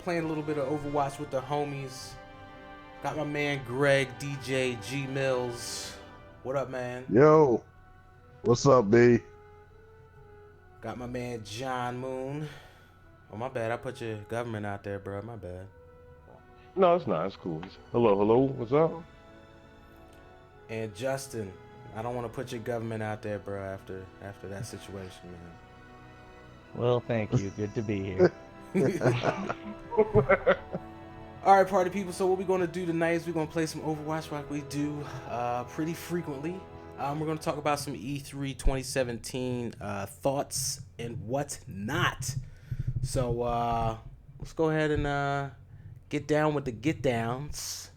playing a little bit of Overwatch with the homies. Got my man Greg, DJ, G Mills. What up, man? Yo, what's up, B? Got my man John Moon. Oh, my bad. I put your government out there, bro. My bad. No, it's not. It's cool. Hello. What's up? And Justin. I don't want to put your government out there, bro, after that situation, man. Well, thank you. Good to be here. All right, party people. So what we're going to do tonight is we're going to play some Overwatch like we do pretty frequently. We're going to talk about some E3 2017 thoughts and what's not. So let's go ahead and get down with the get downs.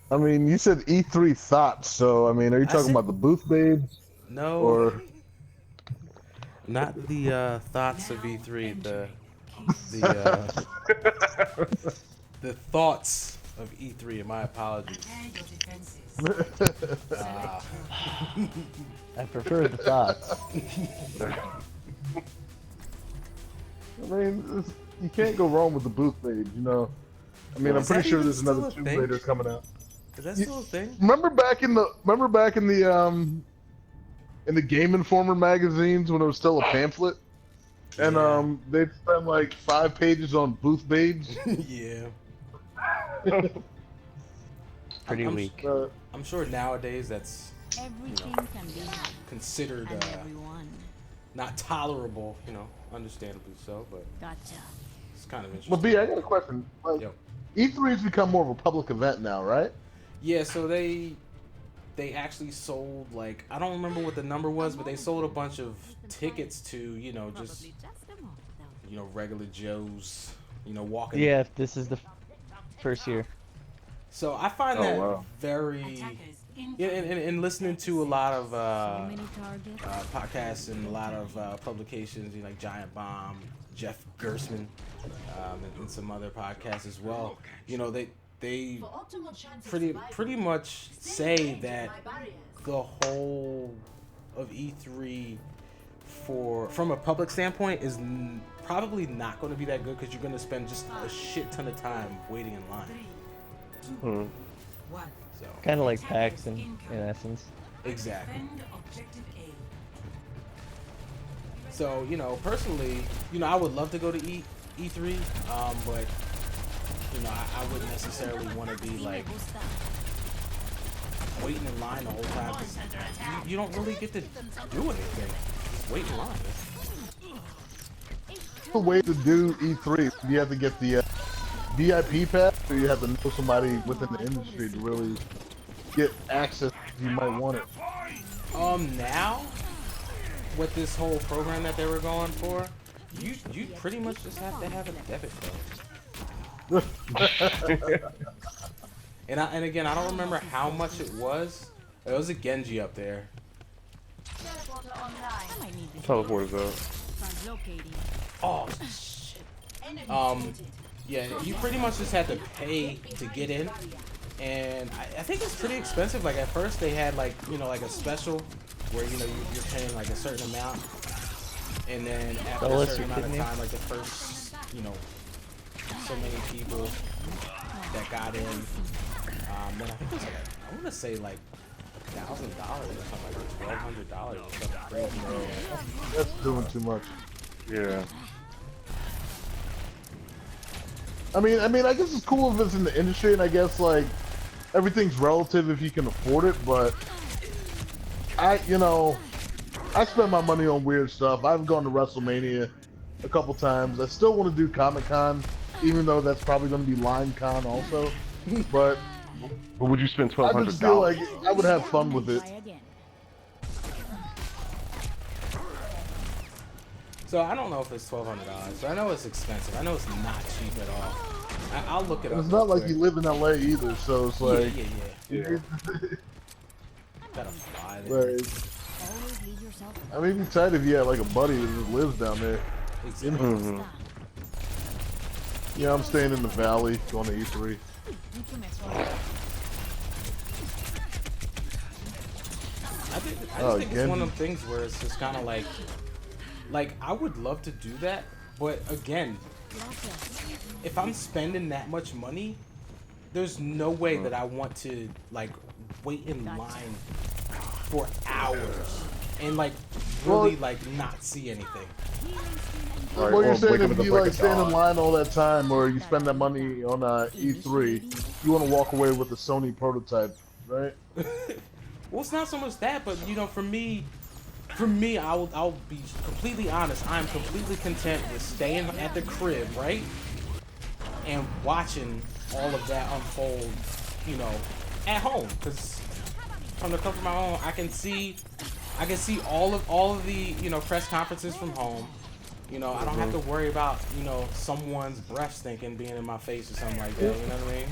I mean, you said E3 thoughts, so I mean, are you talking about the booth babes? No, or not the thoughts of E3. The thoughts of E3. My apologies. I prefer the thoughts. I mean, you can't go wrong with the booth babes, you know. I mean, I'm pretty sure there's another Tomb Raider coming out. Is that still a thing? Remember back in the Game Informer magazines when it was still a pamphlet, and they'd spend like 5 pages on booth babes. Yeah. Pretty weak. I'm sure nowadays that's considered not tolerable, understandably so, but it's kind of interesting. But B, I got a question. Like, E3 has become more of a public event now, right? Yeah, so they actually sold, like, I don't remember what the number was, but they sold a bunch of tickets to, just, regular Joes, walking. Yeah, this is the first year. So I find that very, and listening to a lot of podcasts and a lot of publications, like Giant Bomb, Jeff Gersman, and some other podcasts as well. They pretty much say that the whole of E3 from a public standpoint is probably not going to be that good because you're going to spend just a shit ton of time waiting in line. So kind of like PAX in essence. Exactly. So personally, I would love to go to E3, but I wouldn't necessarily want to be like waiting in line the whole time. 'Cause you don't really get to do anything. Just wait in line. The way to do E3, you have to get the VIP pass, or you have to know somebody within the industry to really get access if you might want it. Now with this whole program that they were going for, you pretty much just have to have a debit card. and again, I don't remember how much it was. It was a Genji up there. Teleport is up. Oh shit. Yeah, you pretty much just had to pay to get in, and I think it's pretty expensive. Like at first they had like like a special where you're paying like a certain amount, and then after a certain amount of time, like the first so many people that got in, then I think it was like I want to say like $1,000 or something, like $1,200 or something crazy. That's doing too much. Yeah. I mean, I guess it's cool if it's in the industry, and I guess like everything's relative if you can afford it. But I spend my money on weird stuff. I've gone to WrestleMania a couple times. I still want to do Comic-Con, even though that's probably going to be LimeCon also. But would you spend I just feel like I would have fun with it. So I don't know if it's $1,200. So I know it's expensive. I know it's not cheap at all. I'll look it up. It's not like you live in LA either, so it's like yeah. Gotta fly there. Like, I mean, it'd be tight if you had like a buddy that just lives down there. Exactly. Yeah, I'm staying in the valley, going to E3. I just think it's one of them things where it's just kind of like I would love to do that, but again, if I'm spending that much money, there's no way that I want to like wait in line for hours and like really like not see anything. Right, Well, you're or saying wake up if at the you break like of stand in dawn. line all that time, or you spend that money on E3, you want to walk away with a Sony prototype, right? Well, it's not so much that, but you know, for me, I'll be completely honest. I'm completely content with staying at the crib, right, and watching all of that unfold, you know, at home. Because from the comfort of my home, I can see all of the press conferences from home. You know, I don't have to worry about someone's breath stinking being in my face or something like that. You know what I mean?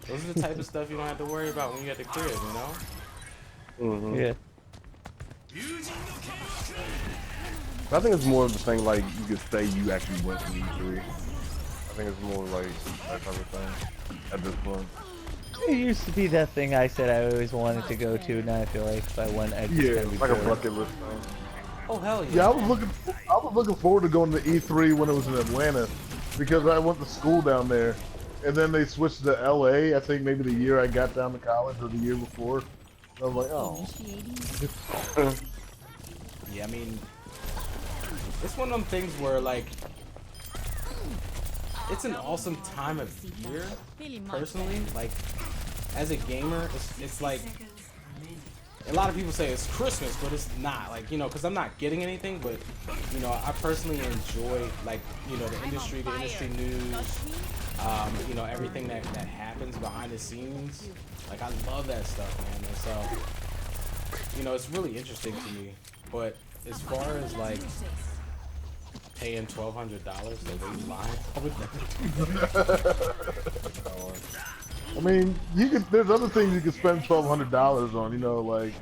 Those are the type of stuff you don't have to worry about when you're at the crib. You know? Yeah. I think it's more of the thing like you could say you actually went to E3. I think it's more like that type of thing at this point. It used to be that thing I said I always wanted to go to, and now I feel like if I went, I'd just Yeah, kind of be like a bored. bucket list thing. Oh hell yeah! Yeah, I was looking forward to going to E3 when it was in Atlanta, because I went to school down there, and then they switched to LA. I think maybe the year I got down to college or the year before. I was like, oh. Yeah, I mean, it's one of them things where like it's an awesome time of year. Personally, like as a gamer, it's like a lot of people say it's Christmas, but it's not. Like because I'm not getting anything, but I personally enjoy like the industry news, everything that happens behind the scenes. Like I love that stuff, man. And so it's really interesting to me. But as far as like paying $1,200 to wait in line, I would never do that. I mean, there's other things you could spend $1,200 on. Like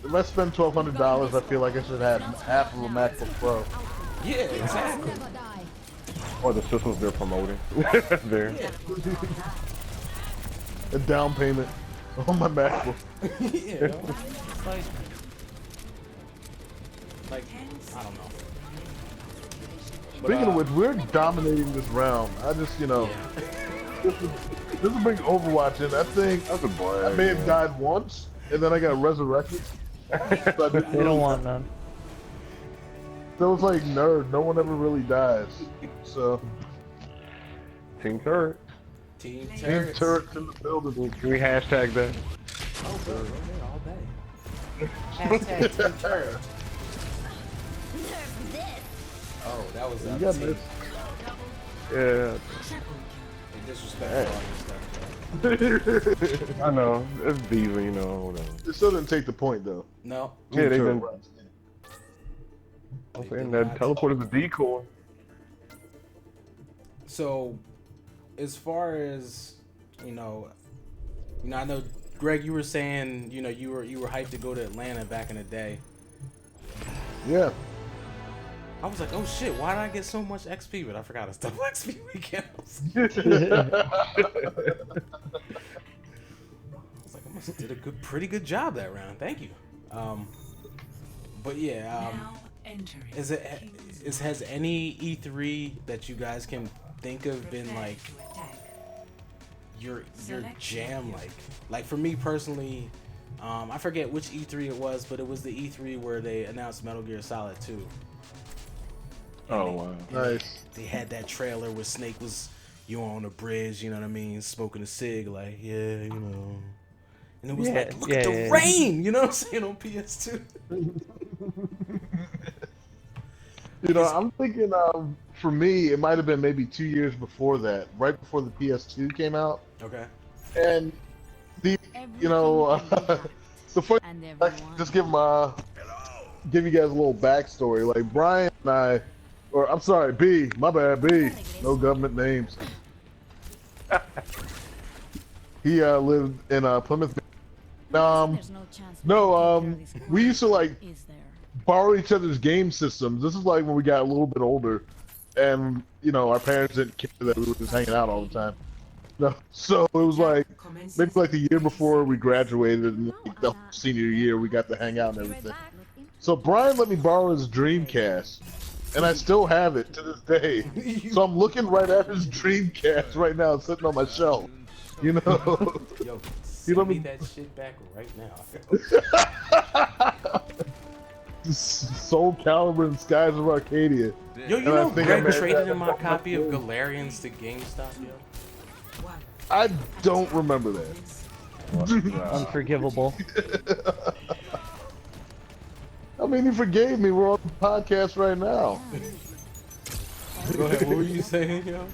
if I spend $1,200, I feel like I should have half of a MacBook Pro. Yeah, exactly. Or the systems they're promoting. There. Yeah. A down payment on my MacBook. Yeah, it's like I don't know. But, Speaking of which, we're dominating this round. I just, yeah. this will bring Overwatch in. I think That's a brag. I may have died once, and then I got resurrected. So They don't want none. So it's like nerd. No one ever really dies. So Team Turret. Team Team Turrets. turrets in the building. Can we hashtag that? Oh, bro, all day. Hashtag Team Turret. Oh, that was You got team. this. Yeah. They disrespected all this stuff. I know. It's Diva, whatever. It still didn't take the point though. No. Yeah, they didn't. Turrets. I'm They saying did that not. teleport is a decoy. So, as far as I know, Greg, you were saying, you were hyped to go to Atlanta back in the day. Yeah. I was like, oh shit, why did I get so much XP? But I forgot it's double XP weekend. I was like, I must have did a pretty good job that round. Thank you. But yeah, has any E3 that you guys can think of been like your jam? Like for me personally, I forget which E3 it was, but it was the E3 where they announced Metal Gear Solid 2. Oh, wow. Nice. They had that trailer where Snake was on a bridge, you know what I mean, smoking a cig, like, yeah, And it was like, look at the rain, you know what I'm saying, on PS2. I'm thinking for me, it might have been maybe 2 years before that, right before the PS2 came out. Okay. And the funny, just give you guys a little backstory. Like Brian and I, or I'm sorry, B, my bad, B, no government names. He lived in Plymouth. We used to like borrow each other's game systems. This is like when we got a little bit older, and our parents didn't care that we were just hanging out all the time. No, so it was like maybe like the year before we graduated, and like the senior year we got to hang out and everything. So Brian let me borrow his Dreamcast, and I still have it to this day. So I'm looking right at his Dreamcast right now, sitting on my shelf. You know. Yo, send me that shit back right now. Soul Calibur and Skies of Arcadia. Yo, you And know I think Greg I traded in my copy of Galarians to GameStop, yo? I don't remember that. Unforgivable. I mean, he forgave me. We're on the podcast right now. Go ahead, what were you saying, yo?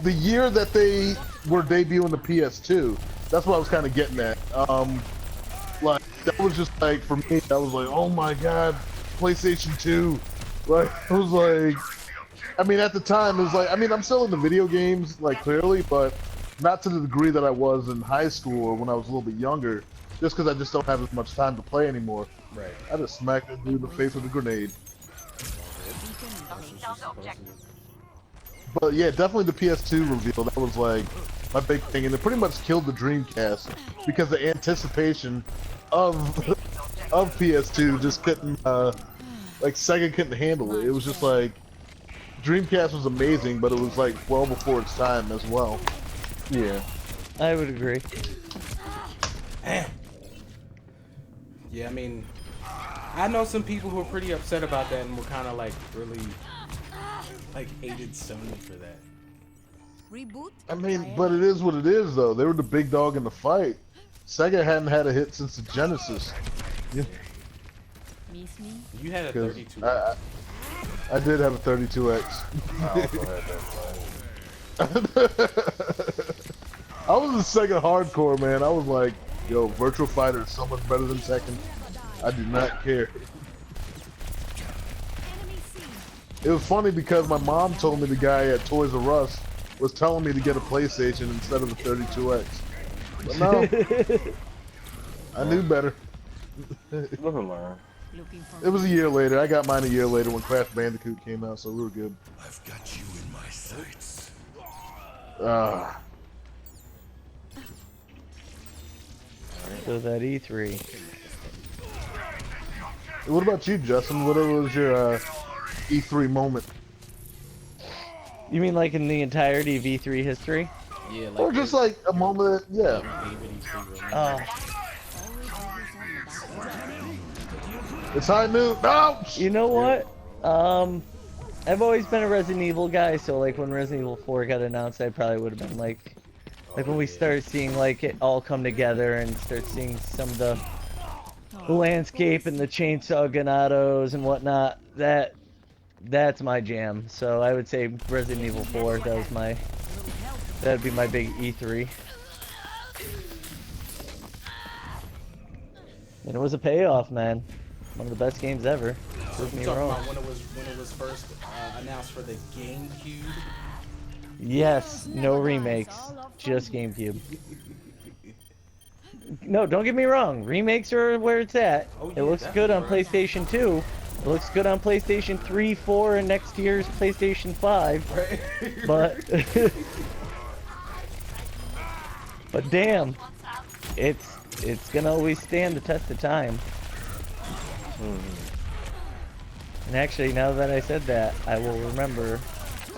The year that they were debuting the PS2, that's what I was kind of getting at. Like, that was just like, for me, I was like, oh my god, PlayStation 2. Like, it was like, I mean, at the time, it was like, I mean, I'm still into video games, like, clearly, but not to the degree that I was in high school or when I was a little bit younger, just because I just don't have as much time to play anymore. Right. I just smacked that dude in the face with a grenade. But yeah, definitely the PS2 reveal, that was like my big thing, and it pretty much killed the Dreamcast because the anticipation of PS2 just couldn't, like Sega couldn't handle it. It was just like, Dreamcast was amazing, but it was like well before its time as well. Yeah. I would agree. Yeah, I mean, I know some people who are pretty upset about that and were kind of like really, like, hated Sony for that. Reboot? I mean, but it is what it is, though. They were the big dog in the fight. Sega hadn't had a hit since the Genesis. Miss me? You had a 'Cause 32. I did have a 32X. I was a Sega hardcore, man. I was like, yo, Virtual Fighter is so much better than Tekken. I do not care. It was funny because my mom told me the guy at Toys R Us was telling me to get a PlayStation instead of the 32X. But no, I knew better. Live and learn. It was a year later. I got mine a year later when Crash Bandicoot came out, so we were good. I've got you in my sights. So that E3. What about you, Justin? What was your E3 moment? You mean like in the entirety of E3 history? Yeah, like Or just like a moment, yeah. It's high noon. No! You know what? I've always been a Resident Evil guy, so like when Resident Evil 4 got announced, I probably would have been like when we started seeing like it all come together and start seeing some of the landscape and the chainsaw ganados and whatnot. That's my jam. So I would say Resident Evil 4. That'd be my big E3. And it was a payoff, man. One of the best games ever. Prove me Talking wrong. about when it was first announced for the GameCube. Yes, no remakes, just GameCube. No, don't get me wrong. Remakes are where it's at. Oh, It yeah, looks good on definitely, PlayStation 2. It looks good on PlayStation 3, 4, and next year's PlayStation 5. Right. But but damn, it's gonna always stand the test of time. And actually, now that I said that, I will remember.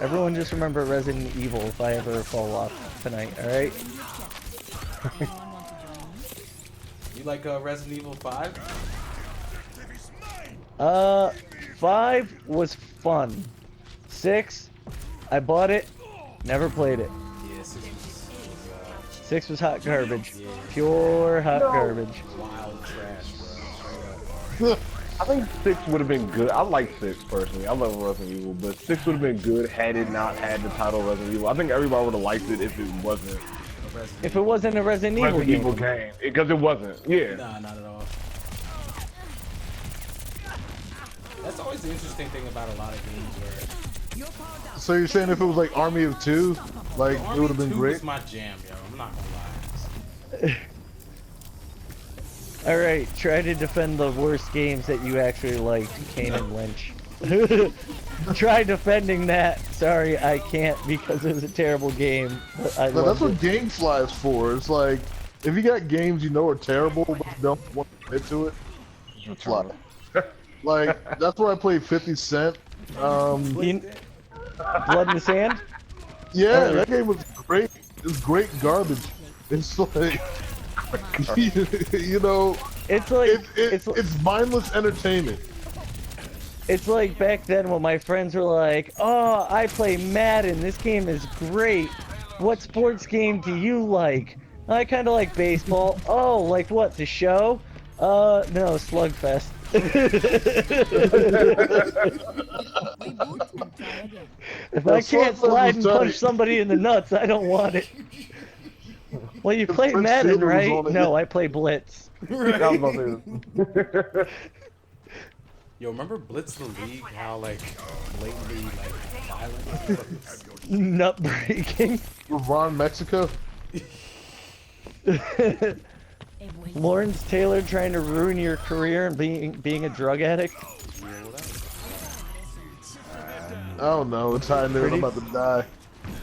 Everyone just remember Resident Evil if I ever fall off tonight, alright? You like Resident Evil 5? 5 was fun. 6, I bought it, never played it. Yeah, 6 was hot garbage. Pure hot garbage. wild trash, bro. Straight up. I think 6 would have been good. I like 6 personally. I love Resident Evil, but 6 would have been good had it not had the title Resident Evil. I think everybody would have liked it if it wasn't If it wasn't a Resident Evil Resident Evil game. game. Because it wasn't. Yeah. Nah, not at all. That's always the interesting thing about a lot of games where So you're saying if it was like Army of Two, like it would have been Army 2 great? was my jam, yo. I'm not gonna lie. Alright, try to defend the worst games that you actually liked, Kane and Lynch. Try defending that. Sorry, I can't because it was a terrible game. But I No, loved that's what it. GameFly is for. It's like, if you got games you know are terrible, but you don't want to admit to it, fly. Like that's where I played 50 Cent. Blood in the Sand? Yeah, that game was great. It's great garbage. It's like, you know, It's like it's mindless entertainment. it's like back then when my friends were like, "Oh, I play Madden. This game is great. What sports game do you like?" I kind of like baseball. Oh, like what? The show? No, Slugfest. Reboot and try again. If Well, I can't Slugfest slide was and punch tight. somebody in the nuts, I don't want it. Well, you play Prince Madden, Fielder was right? on it, No, yeah. I play Blitz. I was about to say Yo, remember Blitz the League? How like blatantly like violent? Nut breaking. Ron Mexico. Lawrence Taylor trying to ruin your career and being a drug addict. Oh no, it's high noon. I'm about to die.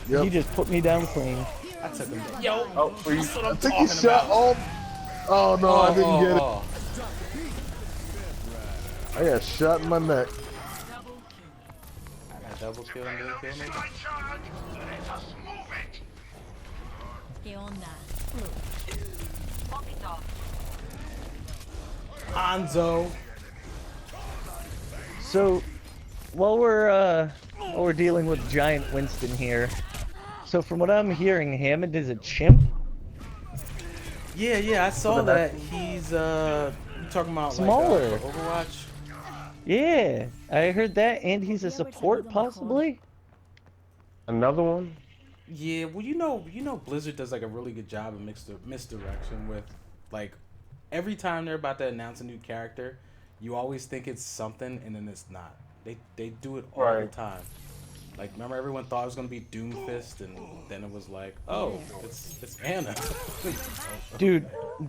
He Yep. just put me down clean. I took him. Yo, oh, please. that's what I'm I think talking he shot about. all. Oh no, I didn't get it. Oh. I got shot in my neck. I got double kill and didn't kill me. ¿Qué onda? Anzo. So, while we're dealing with Giant Winston here, so from what I'm hearing, Hammond is a chimp. Yeah, I saw that. He's you talking about Smaller. like Overwatch. Yeah, I heard that, and he's a support possibly. Another one? Yeah, well, you know, Blizzard does like a really good job of misdirection with, like, every time they're about to announce a new character, you always think it's something, and then it's not. They do it all the time. Like, remember everyone thought it was gonna be Doomfist, and then it was like, oh, it's Anna. Dude,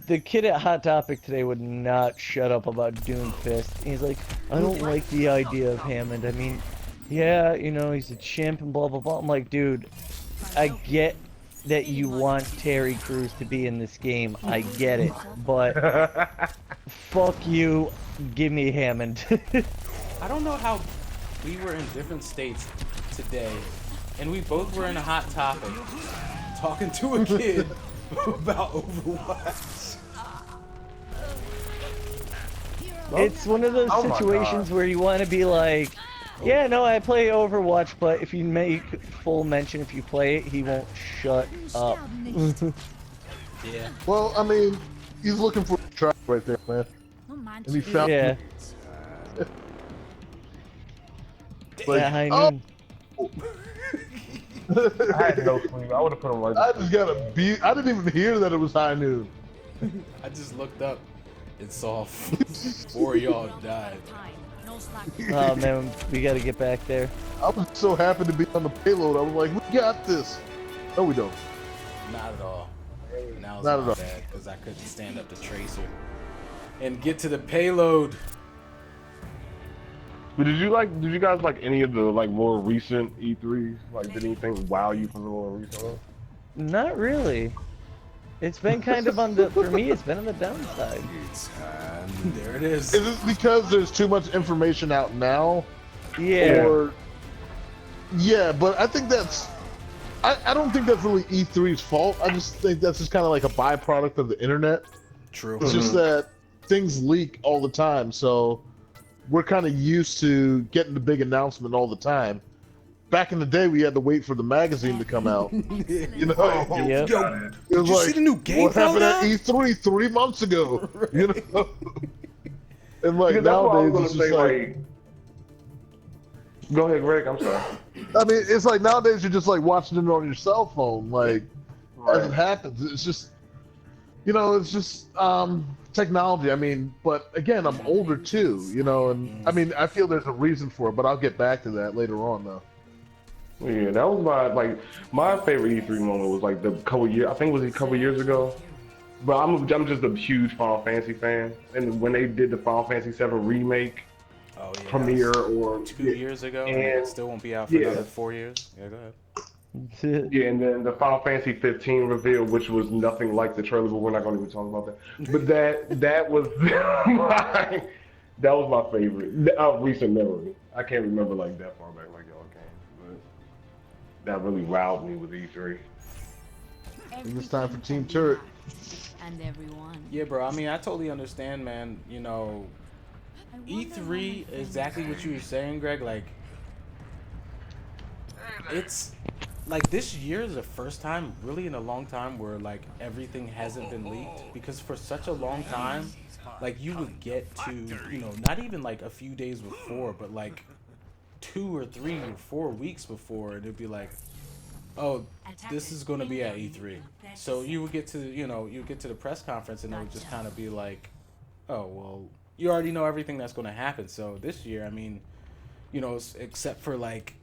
the kid at Hot Topic today would not shut up about Doomfist. He's like, I don't like the idea of Hammond. I mean, yeah, you know, he's a chimp and blah blah blah. I'm like, dude, I get that you want Terry Crews to be in this game. I get it, but fuck you. Give me Hammond. I don't know how we were in different states today, and we both were in a Hot Topic talking to a kid about Overwatch. It's one of those Oh my situations God. where you want to be like, yeah, no, I play Overwatch, but if you make full mention, if you play it, he won't shut up. Yeah. Well, I mean, he's looking for a track right there, man. No manches. And he found Yeah. Like, Yeah, I oh! knew. I had no sleep. I would have put him right I there. just got a beat. I didn't even hear that it was high noon. I just looked up and saw 4 of y'all died. Time. No slack. Oh man, we gotta get back there. I was so happy to be on the payload. I was like, we got this. No, we don't. Not at all. Now it's Not not at all. bad because I couldn't stand up to Tracer and get to the payload. But did you guys like any of the like more recent E3s? Like, did anything wow you from the more recent ones? Not really. It's been kind of on the, for me, it's been on the downside. There it is. Is it because there's too much information out now? Yeah. Or yeah, but I think that's I don't think that's really E3's fault. I just think that's just kind of like a byproduct of the internet. True. It's just that things leak all the time, so we're kind of used to getting the big announcement all the time. Back in the day, we had to wait for the magazine to come out. You know, Yep. Yo, it did was you like, see the new game what happened at now? E3 3 months ago? You know, and like Because that's what I was nowadays, gonna it's say. just like. Go ahead, Greg. I'm sorry. I mean, it's like nowadays you're just like watching it on your cell phone, like as it Right. happens. It's just, you know, it's just technology. I mean, but again, I'm older too, you know, and I mean, I feel there's a reason for it, but I'll get back to that later on, though. Yeah, that was my favorite E3 moment was like the couple years. I think it was a couple years ago. But I'm just a huge Final Fantasy fan, and when they did the Final Fantasy VII remake Oh, yeah. premiere or 2 years ago, and And- it still won't be out for yeah. another 4 years. Yeah, go ahead. yeah, and then the Final Fantasy 15 reveal, which was nothing like the trailer, but we're not going to even talk about that. But that was That was my favorite recent memory. I can't remember like that far back like y'all can, but that really wowed me with E3. And it's time for Team Turret. And everyone. Yeah, bro. I mean, I totally understand, man. You know, E3, exactly what you were saying, Greg. Like, it's like this year is the first time, really in a long time, where like everything hasn't been leaked. Because for such a long time, like you would get to, you know, not even like a few days before, but like 2 or 3 or 4 weeks before, and it'd be like, oh, this is going to be at E3. So you would get to, you know, you get to the press conference and it would just kind of be like, oh, well, you already know everything that's going to happen. So this year, I mean, you know, except for like,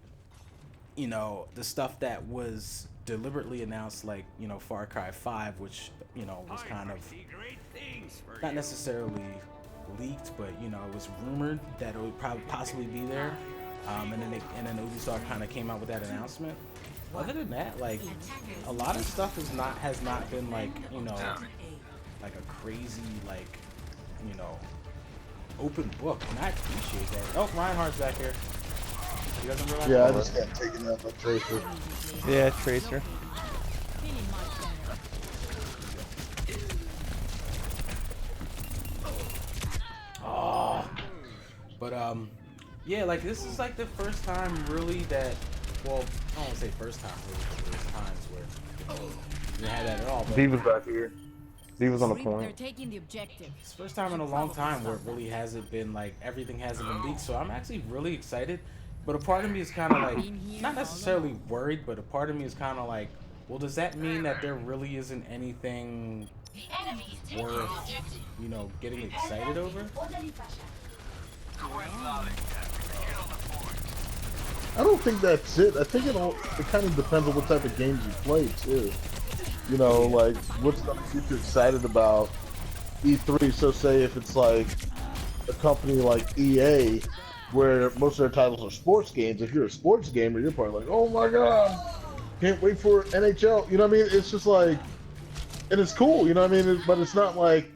you know, the stuff that was deliberately announced, like, you know, Far Cry 5, which, you know, was kind of not necessarily leaked, but, you know, it was rumored that it would probably possibly be there. And then Ubisoft kind of came out with that announcement. Other than that, like, a lot of stuff has not been like, you know, like a crazy, like, you know, open book, and I appreciate that. Oh, Reinhardt's back here. He doesn't realize. Yeah, I just got taken out by Tracer. Yeah, Tracer. Feeling much better. Oh, but yeah, like this is like the first time really that, well, I don't want to say first time really, because there's times where we had that at all. But D was back here. D was on the They're point. taking the objective. it's the first time in a long time where it really hasn't been like everything hasn't been leaked. So I'm actually really excited. But a part of me is kind of like, not necessarily worried, but a part of me is kind of like, well, does that mean that there really isn't anything worth, you know, getting excited over? I don't think that's it. I think it kind of depends on what type of games you play too. You know, like what's gonna get you excited about E3. So say if it's like a company like EA, where most of their titles are sports games. If you're a sports gamer, you're probably like, oh my god, can't wait for NHL. You know what I mean? It's just like, and it's cool. You know what I mean? But it's not like,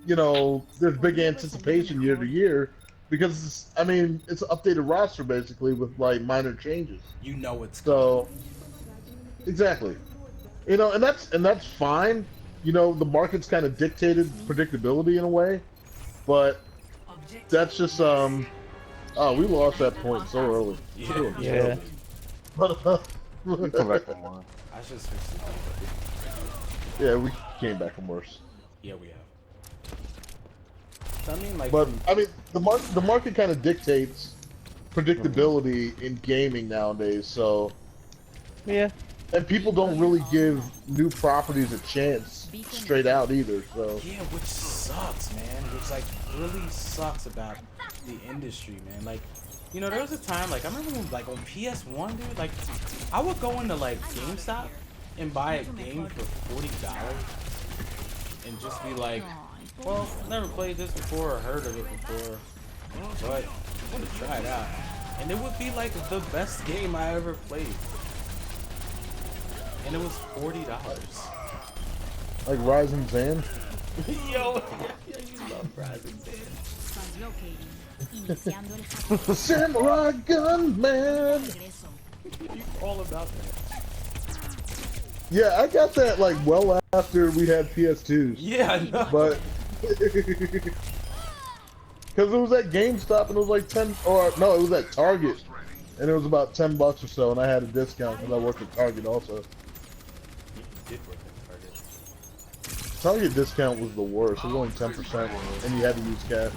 you know, there's big anticipation year to year. Because it's, I mean, it's an updated roster basically with like minor changes. You know it's So exactly, you know, and that's fine. You know, the market's kind of dictated predictability in a way, but that's just oh, we lost that point so early. Yeah. But Come back for more. I should switch to yeah, we came back from worse. yeah, we have. So, I mean, like, But I mean, the market kind of dictates predictability in gaming nowadays. So, Yeah. and people don't really give new properties a chance straight out either. So, yeah, which sucks, man. Which like really sucks about the industry, man. Like, you know, there was a time, like, I remember when, like, on PS1, dude, like, I would go into like GameStop and buy a game for $40 and just be like, well, never played this before or heard of it before, but I want to try it out. And it would be like the best game I ever played. And it was $40. like Rising Zan. Yo, you love Rising Zan. Translocating. Iniciando el Samurai Gunman. regreso. You all about that. Yeah, I got that like well after we had PS2s. Yeah, I know. But because it was at GameStop and it was like 10, or no, it was at Target and it was about $10 or so, and I had a discount because I worked at Target also. You did work at Target. Target discount was the worst. It was only 10%, and you had to use cash.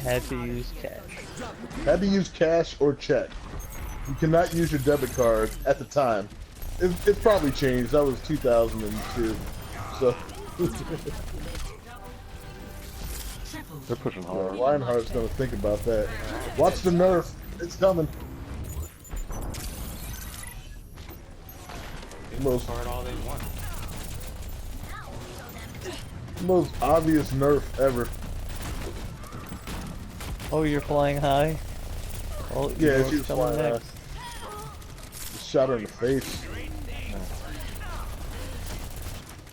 Had to use cash. Had to use cash or check. You cannot use your debit card at the time. It's probably changed. That was 2002. So They're pushing hard. Lionheart's gonna think about that. Watch the nerf. It's coming. Most Card all they want. most obvious nerf ever. Oh, you're flying high? Oh, Yeah, yours she was coming flying next. Just shot her in the face.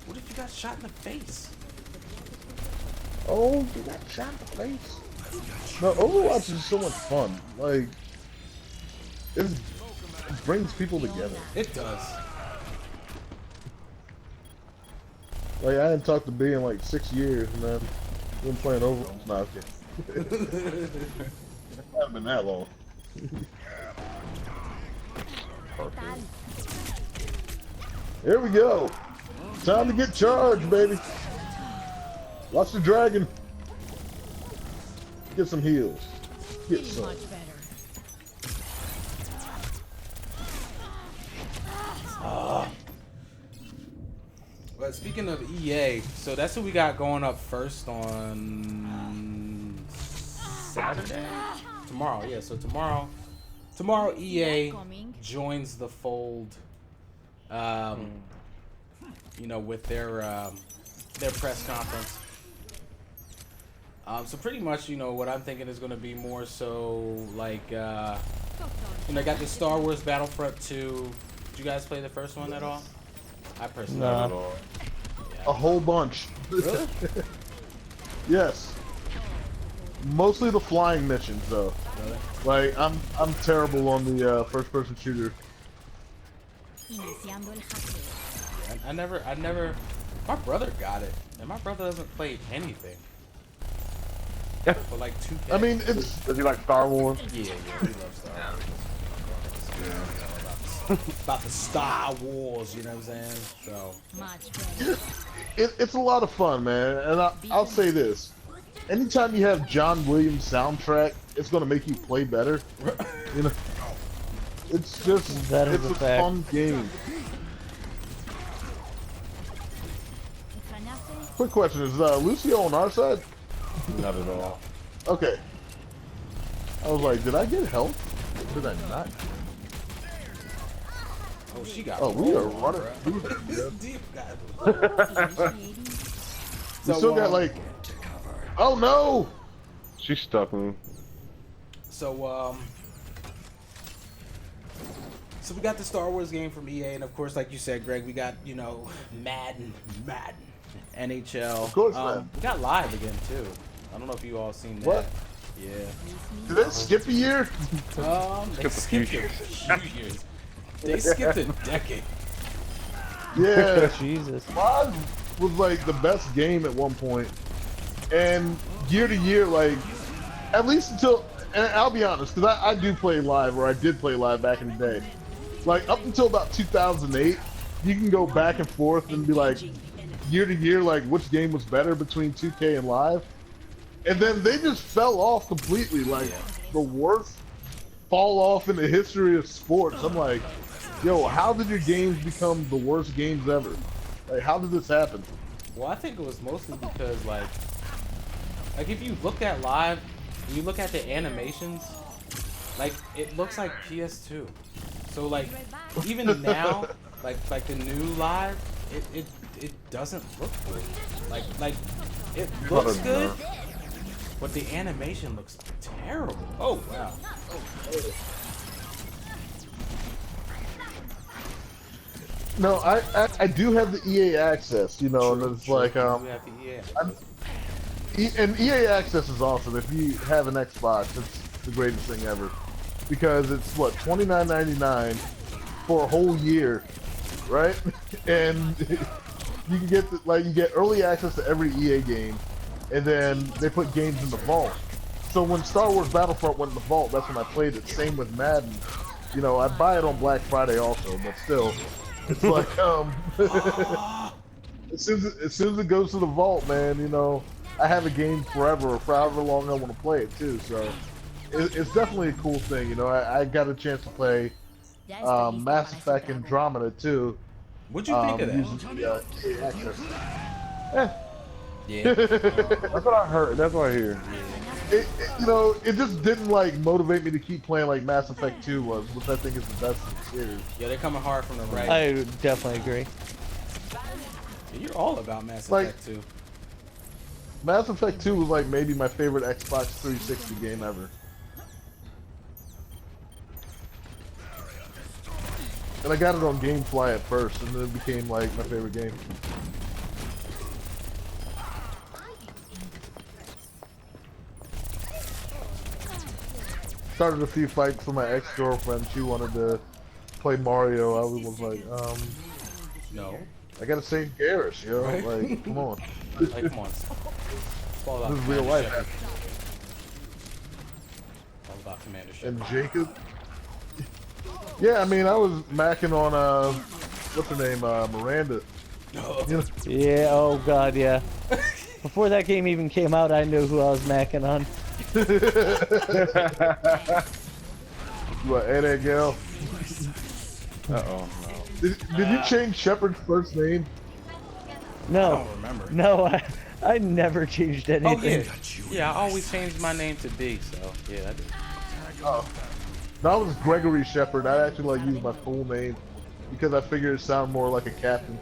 What if you got shot in the face? Oh, you got shot in the face. No, Overwatch is so much fun. Like, it brings people together. It does. Like, I hadn't talked to B in like 6 years, and then been playing Overwatch. Nah, okay. It hasn't been that long. Here we go. Time to get charged, baby. Watch the dragon. Get some heals. Get Feeling some. much better. But speaking of EA, so that's what we got going up first on Saturday? Tomorrow, yeah. So tomorrow EA joins the fold. You know, with their press conference. So pretty much, you know, what I'm thinking is going to be more so like, you know, I got the Star Wars Battlefront 2. Did you guys play the first one at all? I personally Nah. did. A whole bunch. Really? Yes. Mostly the flying missions, though. Really? Like, I'm terrible on the first-person shooter. Iniciando el hackeo. I never. My brother got it, and my brother doesn't play anything. But like 2K. I mean, it's Does he like Star Wars? Yeah, he loves Star Wars. About the Star Wars, you know what I'm saying? So. Much better. it's a lot of fun, man. And I'll say this: anytime you have John Williams soundtrack, it's gonna make you play better. You know, it's just That is it's a a fact. fun game. Extrañaste. Quick question: is Lucio on our side? Not at all. Okay. I was like, did I get help? Or did I not? Oh, she got. Oh, we are rolled, running bruh. through them, man. Deep guys. Initiating. We still got like. Oh no! She stuck me. So we got the Star Wars game from EA, and of course, like you said, Greg, we got, you know, Madden, NHL. Of course, man. We got live again too. I don't know if you all seen that. What? Yeah. Did they skip a year? They Skip a few skipped a few years. They skipped a decade. Yeah. Jesus. Live was like the best game at one point, and year to year, like at least until, and I'll be honest, because I do play live, or I did play live back in the day. Like up until about 2008, you can go back and forth and be like, year to year, like which game was better between 2K and live, and then they just fell off completely, like the worst fall off in the history of sports. I'm like, yo, how did your games become the worst games ever? Like, how did this happen? Well, I think it was mostly because like if you look at live, and you look at the animations, like it looks like PS2. So like even now, like the new live, it doesn't look good. Like it looks good, but the animation looks terrible. Oh wow. No, I do have the EA access, you know, and it's like We have the EA. and EA access is awesome. If you have an Xbox, it's the greatest thing ever, because it's what, $29.99 for a whole year, right? And you can get you get early access to every EA game, and then they put games in the vault. So when Star Wars Battlefront went in the vault, that's when I played it. Same with Madden. You know, I buy it on Black Friday also, but still, it's like as soon as it goes to the vault, man, you know, I have a game forever, or for however long I want to play it too. So it's definitely a cool thing. You know, I got a chance to play Mass Effect Andromeda too. What'd you think of that? Using the EA access. Yeah. That's what I heard. That's what I hear. You know, it just didn't like motivate me to keep playing like Mass Effect 2 was, which I think is the best in the series. Yeah, they're coming hard from the right. I definitely agree. You're all about Mass Like- Effect 2. Mass Effect 2 was like maybe my favorite Xbox 360 game ever. And I got it on GameFly at first, and then it became like my favorite game. started a few fights with my ex-girlfriend. She wanted to play Mario. I was like, No. I gotta save Garrus, yo. Right. Like, come on. Like, come on. It's all about This is real Commander life. Shepard. All about Commander Shepard. And Jacob. Yeah, I mean, I was macking on what's her name, Miranda. You know, Yeah, oh god, yeah. Before that game even came out, I knew who I was macking on. what, that girl? Uh-oh. Did you change Shepard's first name? I No, don't remember. no, I never changed anything. Oh yeah, yeah. I always changed my name to B. So yeah, I did. Oh. No, I was Gregory Shepard. I actually like use my full name because I figured it sounded more like a captain.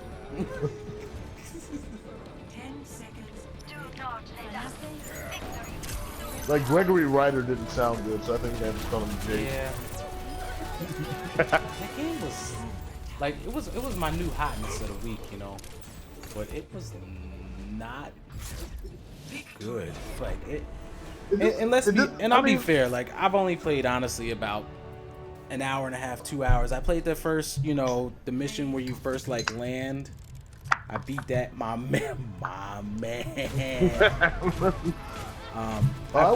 Like Gregory Ryder didn't sound good, so I think I just called him Jake. Yeah. That game was like it was my new hotness of the week, you know, but it was not good. Like it. I'll be fair. Like I've only played honestly about an hour and a half, 2 hours. I played the first, you know, the mission where you first like land. I beat that, my man. I beat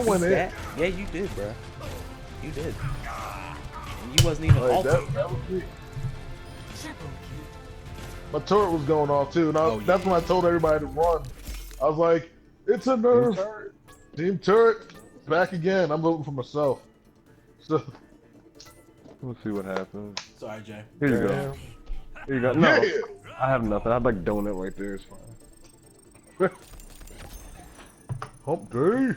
went in. that. Yeah, you did, bro. You did. And you wasn't even Like, ultimate. that was me. My turret was going off too, and that's when I told everybody to run. I was like, "It's a nerf. Team turret, back again." I'm voting for myself. So We'll see what happens. Sorry, Jay. Here you go. yeah. Here you go. No, Yeah. I have nothing. I have like donut right there. It's fine. Hump day.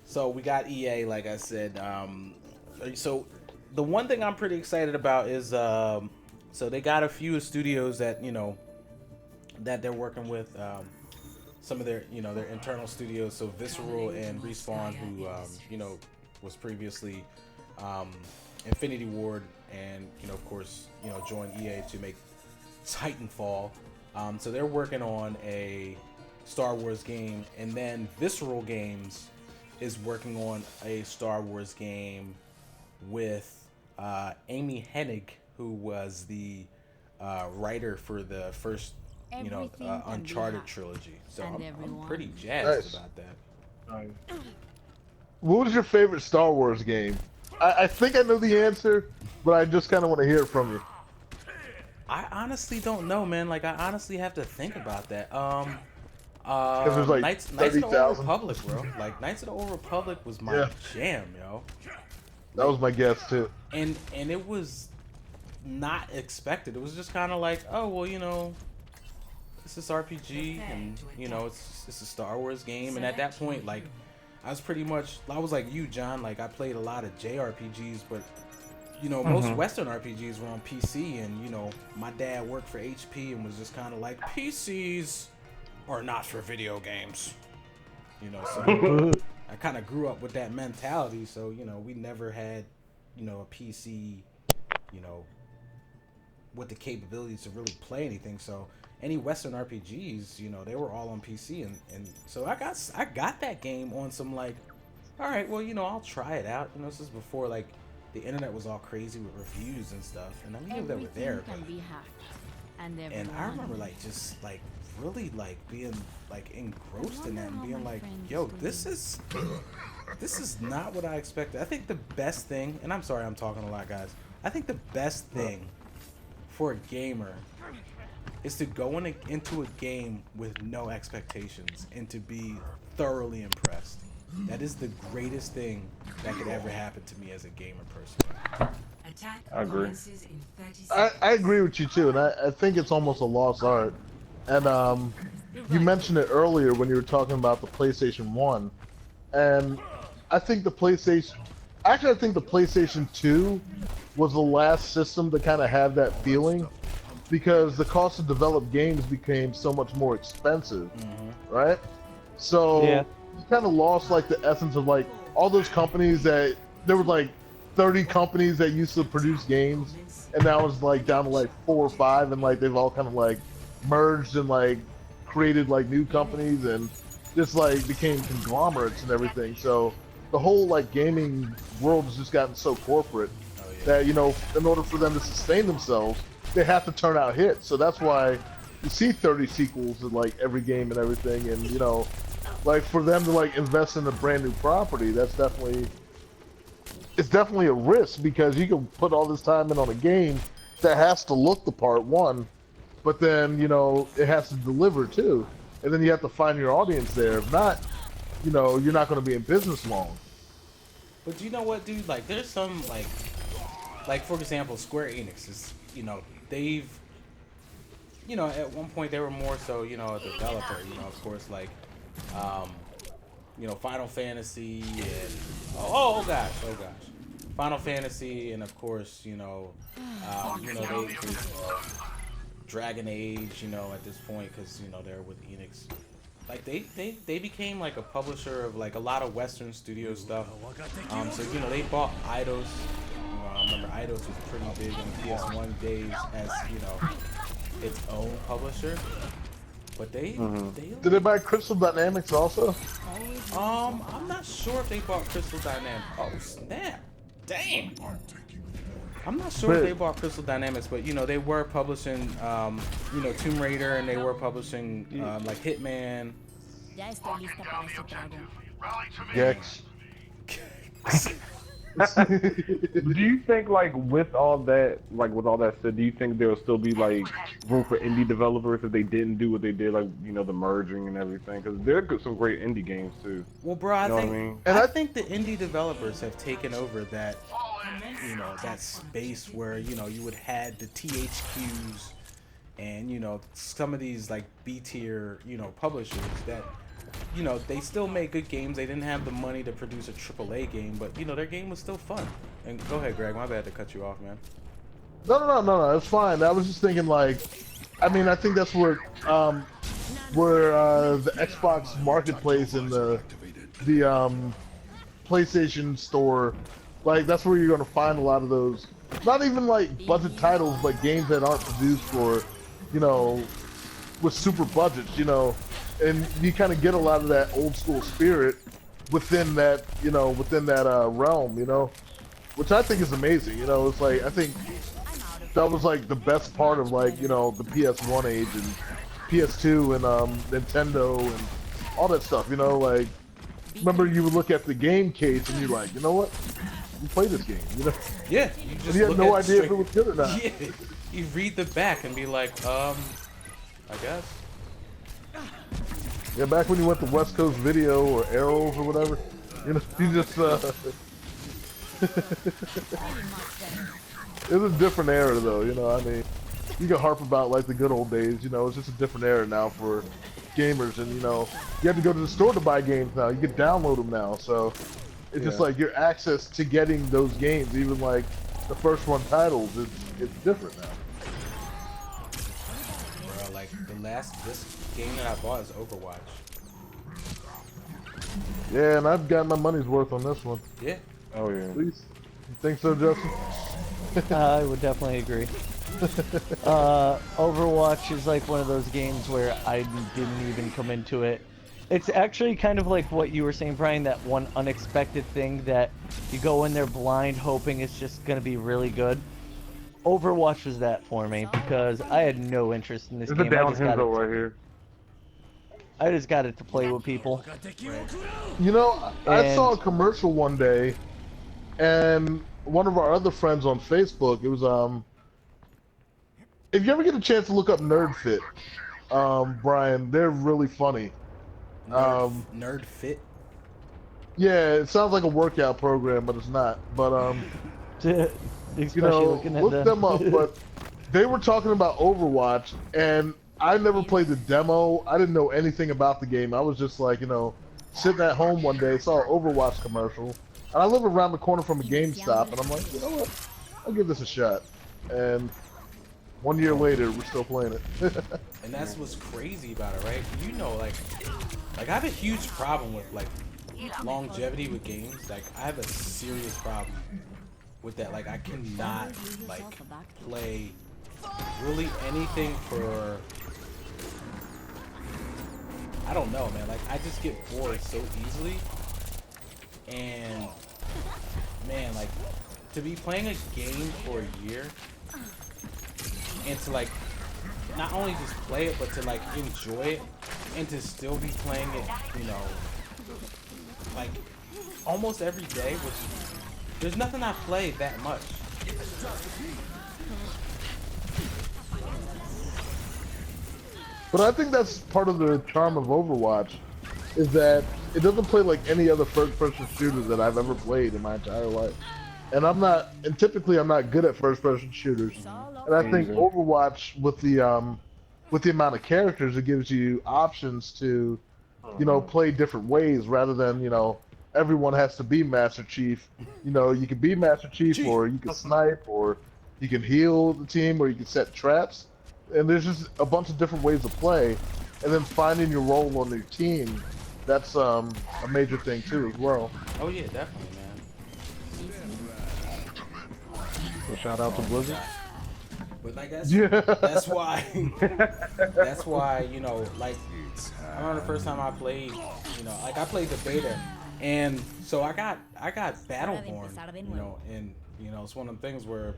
So we got EA, like I said. So the one thing I'm pretty excited about is so they got a few studios that that they're working with. Some of their their internal studios. So Visceral and Respawn, who was previously Infinity Ward, and of course joined EA to make Titanfall. So they're working on a Star Wars game, and then Visceral Games is working on a Star Wars game with Amy Hennig, who was the writer for the first Uncharted trilogy. So I'm pretty jazzed about that. What was your favorite Star Wars game? I think I know the answer, but I just kind of want to hear it from you. I honestly don't know, man. Like I honestly have to think about that. There's like Knights of the Old 30,000. Republic, bro. Like Knights of the Old Republic was my jam, yo. That was my guess too. And it was not expected. It was just kind of like, oh well, this is RPG, and it's a Star Wars game. And at that point, like, I was like you, John. Like I played a lot of JRPGs, but most Western RPGs were on PC, and my dad worked for HP and was just kind of like, PCs are not for video games. So I kind of grew up with that mentality. So we never had a PC, with the capabilities to really play anything. So any Western RPGs, they were all on PC, and so I got that game on some like, all right, well, I'll try it out. This is before like the internet was all crazy with reviews and stuff, and I mean they were there, but, and I remember like just like really like being like engrossed in that and being like, yo, this is not what I expected. I think the best thing, and I'm sorry I'm talking a lot, guys, I think the best thing for a gamer is to go into a game with no expectations and to be thoroughly impressed. That is the greatest thing that could ever happen to me as a gamer personally. I agree. I agree with you too, and I think it's almost a lost art. And you mentioned it earlier when you were talking about the PlayStation 1, and I think the PlayStation 2 was the last system to kind of have that feeling, because the cost to develop games became so much more expensive, right? So you kind of lost like the essence of like all those companies that there were like 30 companies that used to produce games, and now it's like down to like 4 or 5, and like they've all kind of like merged and like created like new companies and just like became conglomerates and everything. So the whole like gaming world has just gotten so corporate that, you know, in order for them to sustain themselves, they have to turn out hits. So that's why you see 30 sequels in like every game and everything. And you know, like for them to like invest in a brand new property, that's definitely, it's definitely a risk, because you can put all this time in on a game that has to look the part, one, but then, you know, it has to deliver too. And then you have to find your audience there. If not, you know, you're not going to be in business long. But you know what, dude? Like, there's some, like for example, Square Enix is, you know, they've, you know, at one point they were more so, you know, a developer, you know, of course, like, you know, Final Fantasy and, oh gosh, Final Fantasy, and of course, you know, they Dragon Age, you know, at this point, because, you know, they're with Enix. Like, they became like a publisher of like a lot of Western studio stuff. So, you know, they bought Eidos. You know, I remember Eidos was pretty big in the PS1 days as, you know, its own publisher. But they Did they buy Crystal Dynamics also? I'm not sure if they bought Crystal Dynamics. Oh snap! Damn. I'm not sure if they bought Crystal Dynamics, but you know they were publishing, you know, Tomb Raider, and they were publishing like Hitman. Ya estoy lista para ese trago. Gex. Do you think, like, with all that said, do you think there will still be like room for indie developers if they didn't do what they did, like, you know, the merging and everything? Because there are some great indie games too. Well, bro, I You know think what I mean? I think the indie developers have taken over that, you know, that space where, you know, you would had the THQs and, you know, some of these like B tier, you know, publishers that, you know, they still make good games. They didn't have the money to produce a AAA game, but you know, their game was still fun. And go ahead, Greg. My bad to cut you off, man. No, it's fine. I was just thinking, like, I mean, I think that's where the Xbox Marketplace and the PlayStation Store, like, that's where you're gonna find a lot of those. Not even like budget titles, but games that aren't produced for, you know, with super budgets, you know. And you kind of get a lot of that old school spirit within that, you know, within that realm, you know, which I think is amazing. You know, it's like, I think that was like the best part of, like, you know, the PS1 age and PS2 and Nintendo and all that stuff. You know, like, remember you would look at the game case and you're like, you know what, you play this game, you know? Yeah, you just you had look no at idea if it was good or not. Yeah, you read the back and be like, I guess. Yeah, back when you went to West Coast Video or Arrows or whatever, you know, you just it was a different era though, you know. I mean, you can harp about like the good old days, you know. It's just a different era now for gamers, and you know, you have to go to the store to buy games now. You can download them now, so it's just like your access to getting those games, even like the first run titles, it's different now. Bro, like this game that I bought is Overwatch. Yeah, and I've got my money's worth on this one. Yeah. Oh yeah. Please, you think so, Justin? I would definitely agree. Overwatch is like one of those games where I didn't even come into it. It's actually kind of like what you were saying, Brian, that one unexpected thing that you go in there blind hoping it's just going to be really good. Overwatch was that for me because I had no interest in this There's a game. downhill right here. I just got it to play with people. You know, I saw a commercial one day, and one of our other friends on Facebook, it was, if you ever get a chance to look up NerdFit, Brian, they're really funny. Nerd Fit? Yeah, it sounds like a workout program, but it's not. But, you know, look them up, but they were talking about Overwatch, and I never played the demo. I didn't know anything about the game. I was just like, you know, sitting at home one day, saw an Overwatch commercial, and I live around the corner from a GameStop, and I'm like, you know what, I'll give this a shot. And 1 year later, we're still playing it. And that's what's crazy about it, right? You know, like I have a huge problem with like longevity with games. Like I have a serious problem with that. Like I cannot like play really anything for, I don't know, man. Like I just get bored so easily. And man, like to be playing a game for a year and to like not only just play it but to like enjoy it and to still be playing it, you know, like almost every day, which there's nothing I play that much. But I think that's part of the charm of Overwatch, is that it doesn't play like any other first-person shooter that I've ever played in my entire life. And typically I'm not good at first-person shooters. And I think Overwatch, with the amount of characters, it gives you options to, you know, play different ways rather than, you know, everyone has to be Master Chief. You know, you can be Master Chief, or you can snipe, or you can heal the team, or you can set traps. And there's just a bunch of different ways to play, and then finding your role on your team, that's a major thing too as well. Oh yeah, definitely, man. So shout out to Blizzard. But like that's why you know, like I remember the first time I played, you know, like I played the beta, and so I got Battleborn, you know, and you know it's one of the things where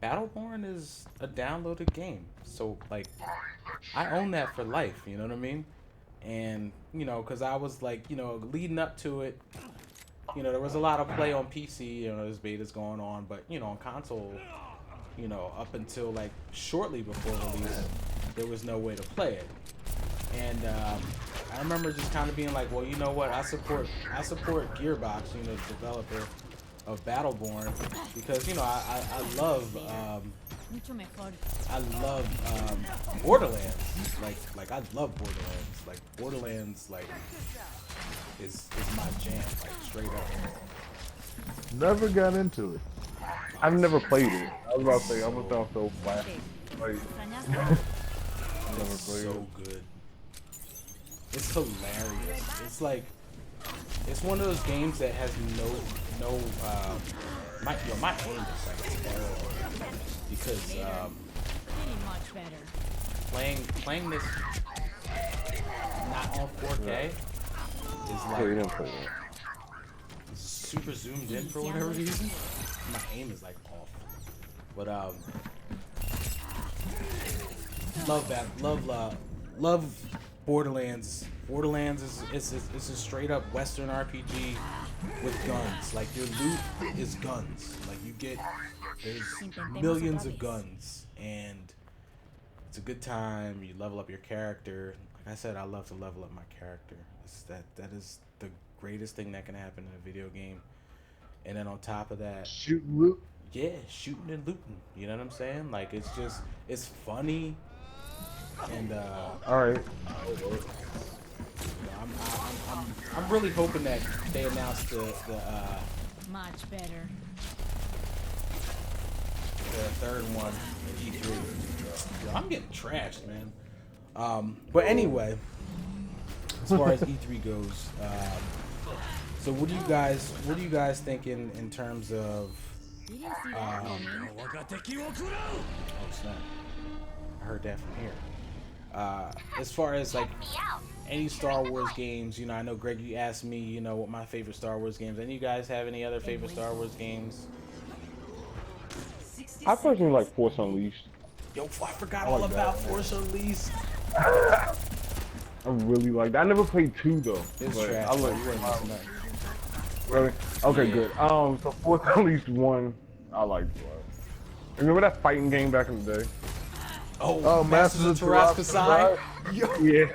Battleborn is a downloaded game, so like I own that for life, you know what I mean? And you know, because I was like, you know, leading up to it, you know, there was a lot of play on PC, you know, there's betas going on, but you know, on console, you know, up until like shortly before release, there was no way to play it. And I remember just kind of being like, well, you know what, I support Gearbox, you know, the developer of Battleborn, because you know I love Borderlands, like I love Borderlands, like is my jam, like straight up. Never got into it. I've never played it. I was about to say, I'm gonna sound so flat. Like, It's so good. It's hilarious. It's like, it's one of those games that has my aim is like terrible, because playing this not on 4K is like super zoomed in for whatever reason. My aim is like off. But love Borderlands. Borderlands is a straight up Western RPG with guns. Like your loot is guns. Like there's millions of guns, and it's a good time. You level up your character. Like I said, I love to level up my character. That is the greatest thing that can happen in a video game. And then on top of that, Shooting loot. yeah, shooting and looting. You know what I'm saying? Like it's funny. And all right. I'm really hoping that they announce the much better. the third one at E3. Yo, I'm getting trashed, man. But anyway, as far as E3 goes, so what do you guys think in terms of oh snap, I heard that from here. As far as like any Star Wars games, you know, I know Greg, you asked me, you know, what my favorite Star Wars games. Any of you guys have any other favorite Star Wars games? I personally like Force Unleashed. Yo, I forgot all about Force Unleashed. I really like that. I never played 2 though. It's but trash. I like it. Really? Okay, good. So Force Unleashed 1, I liked it. Remember that fighting game back in the day? Oh, Masters of Terrascasai? Yeah.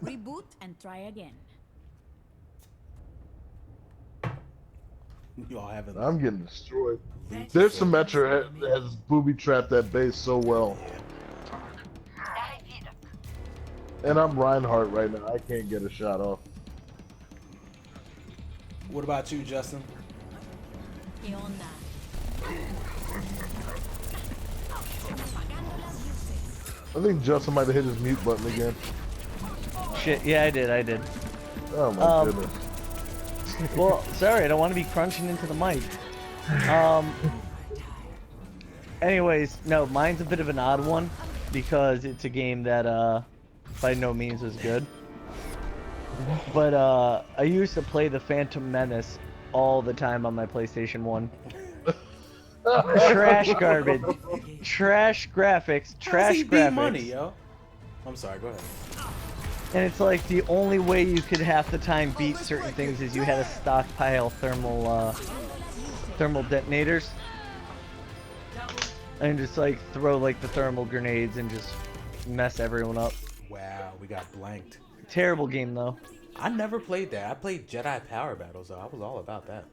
Reboot and try again. Y'all haven't. I'm getting destroyed. Their Symmetra has booby trapped that base so well. And I'm Reinhardt right now. I can't get a shot off. What about you, Justin? ¿Qué onda? I think Justin might have hit his mute button again. Shit, yeah, I did. Oh my goodness. Well, sorry, I don't want to be crunching into the mic. Anyways, no, mine's a bit of an odd one because it's a game that by no means was good. But I used to play the Phantom Menace all the time on my PlayStation 1. Trash garbage. Trash graphics. How's Trash he graphics. beat money, yo? I'm sorry, go ahead. And it's like the only way you could half the time beat certain things is you had to stockpile thermal detonators. And just like throw like the thermal grenades and just mess everyone up. Wow, we got blanked. Terrible game though. I never played that. I played Jedi Power Battles, though. I was all about that.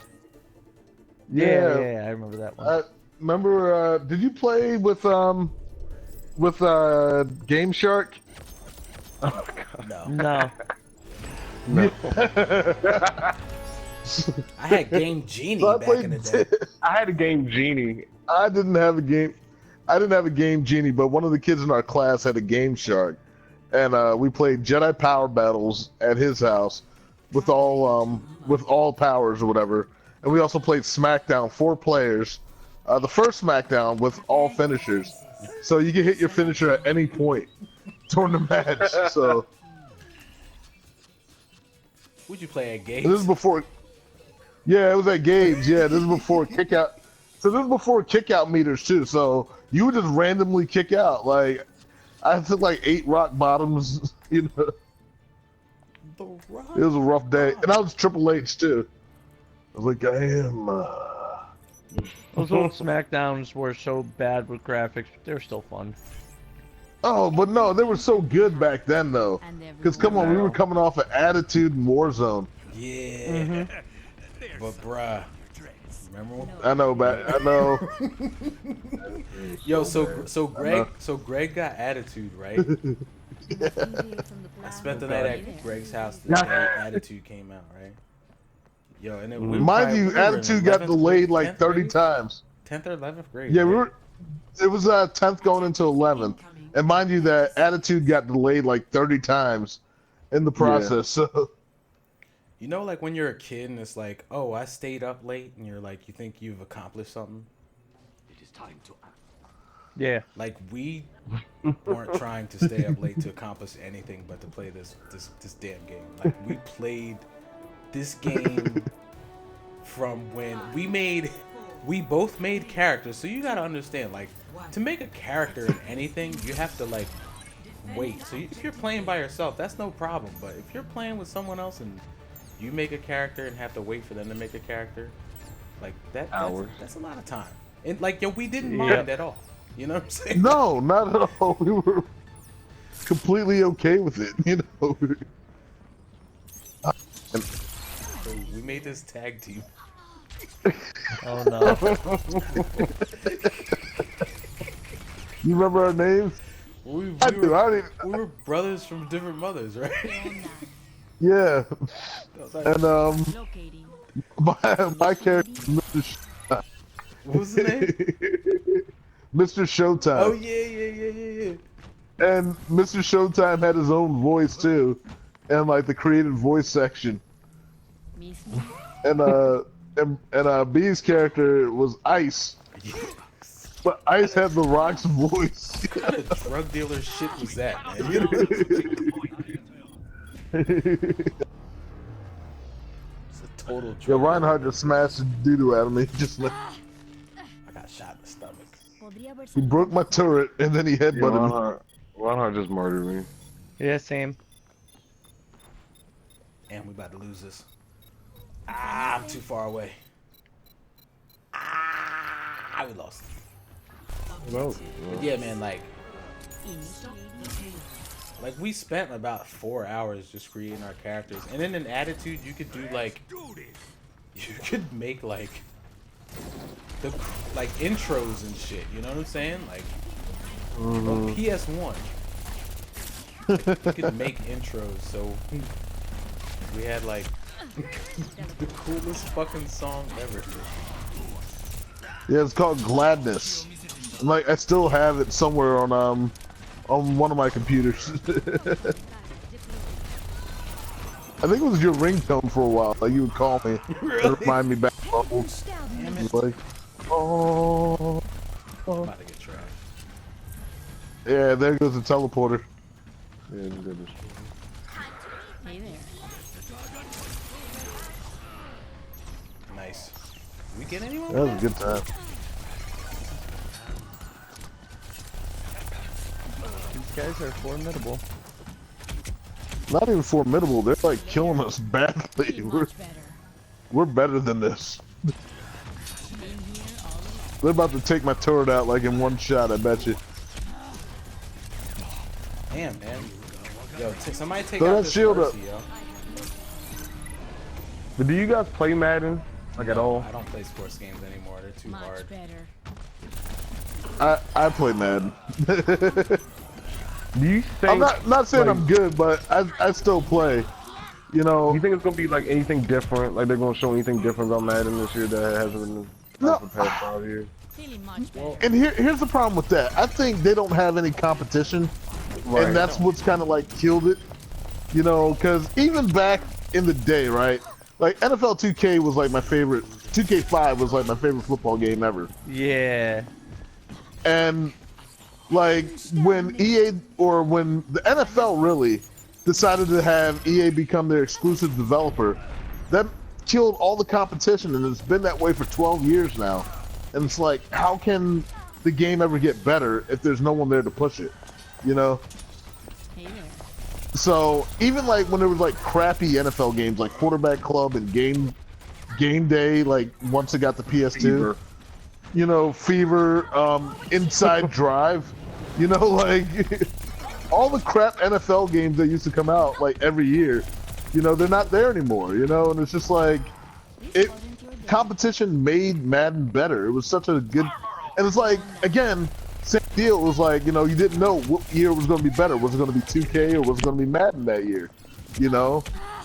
Yeah, I remember that one. Remember, did you play with Game Shark? Oh, God. No. No. I had Game Genie So I back played in the day. I had a game Genie. I didn't have a Game Genie, but one of the kids in our class had a Game Shark, and we played Jedi Power Battles at his house with all powers or whatever. And we also played Smackdown, 4 players. The first Smackdown with all finishers, so you can hit your finisher at any point during the match. So Who'd you play at Games? this is before. Yeah, it was at Games. Yeah, this is before kick out. So this is before kick out meters too. So you would just randomly kick out. Like I took like 8 rock bottoms. You know, The Rock. it was a rough day, and I was Triple H too. I was like, I am. Those old Smackdowns were so bad with graphics, but they're still fun. Oh, but no, they were so good back then though. Because come on, we were coming off of Attitude and Warzone. Yeah. But bruh, remember when? I know, I know. Yo, so Greg got Attitude, right? I spent the night at Greg's house the day Attitude came out, right? Yo, and then Mind you, Attitude got delayed like 30 times. 10th or 11th grade. Yeah, right? it was 10th going into 11th. And mind you that Attitude got delayed like 30 times in the process. So You know, like when you're a kid and it's like, oh, I stayed up late, and you're like, you think you've accomplished something. It is time to act. Yeah. Like we weren't trying to stay up late to accomplish anything but to play this damn game. Like we played this game from when we both made characters. So you gotta understand, like, to make a character in anything, you have to like wait. So if you're playing by yourself, that's no problem. But if you're playing with someone else and you make a character and have to wait for them to make a character, like that's a lot of time. And like, yo, we didn't mind at all. You know what I'm saying? no, not at all. We were completely okay with it. You know. So we made this tag team. Oh no. You remember our names? We I do. I didn't. we were brothers from different mothers, right? Yeah. And Locating. my character, Mr. What was the name? Mr. Showtime. Oh yeah. And Mr. Showtime had his own voice too, and like the created voice section. Mismo. And B's character was Ice, but Ice had the Rock's voice. What kind of drug dealer shit was that, man? It's a total Yeah, drug. Reinhardt just smashed the doo-doo out of me. Just like I got shot in the stomach. Podría haber he broke my turret and then he headbutted me. Reinhardt just murdered me. Yeah, same. And we about to lose this. Ah, I'm too far away. Ah, we lost. No. But yeah, man, like we spent about 4 hours just creating our characters, and then in Attitude you could do like, you could make like intros and shit. You know what I'm saying? Like on PS1, you could make intros. So we had like the coolest fucking song ever. Yeah, it's called Gladness. And, like I still have it somewhere on one of my computers. I think it was your ringtone for a while. Like you would call me and remind me back. Like, oh. I'm about to get trapped. Yeah, there goes the teleporter. Yeah, it's good. Hey there. get anyone That with was a good time. These guys are formidable. Not even formidable. They're like killing us badly. We're better than this. They're about to take my turret out like in one shot. I bet you. Damn, man. Yo, somebody take Throw out that this shield Mercy, up. yo. But do you guys play Madden? Like at all? I don't play sports games anymore. They're too hard. I play Madden. Do you think? I'm not saying like, I'm good, but I still play. You know. Do you think it's gonna be like anything different? Like they're gonna show anything different about Madden this year that hasn't been No. for the past 5 years? And here's the problem with that. I think they don't have any competition, Right. and that's what's kind of like killed it. You know, because even back in the day, right? Like NFL 2K was like my favorite. 2K5 was like my favorite football game ever. Yeah. And like when EA or when the NFL really decided to have EA become their exclusive developer, that killed all the competition, and it's been that way for 12 years now. And it's like, how can the game ever get better if there's no one there to push it? You know? So even like when there was like crappy NFL games like Quarterback Club and Game Day, like once it got the PS2, Fever. you know, Fever, Inside Drive, you know, like all the crap NFL games that used to come out like every year, you know, they're not there anymore, you know, and it's just like competition made Madden better. It was such a good, and it's like, again, same deal. It was like, you know, you didn't know what year was going to be better. Was it going to be 2K or was it going to be Madden that year? You know,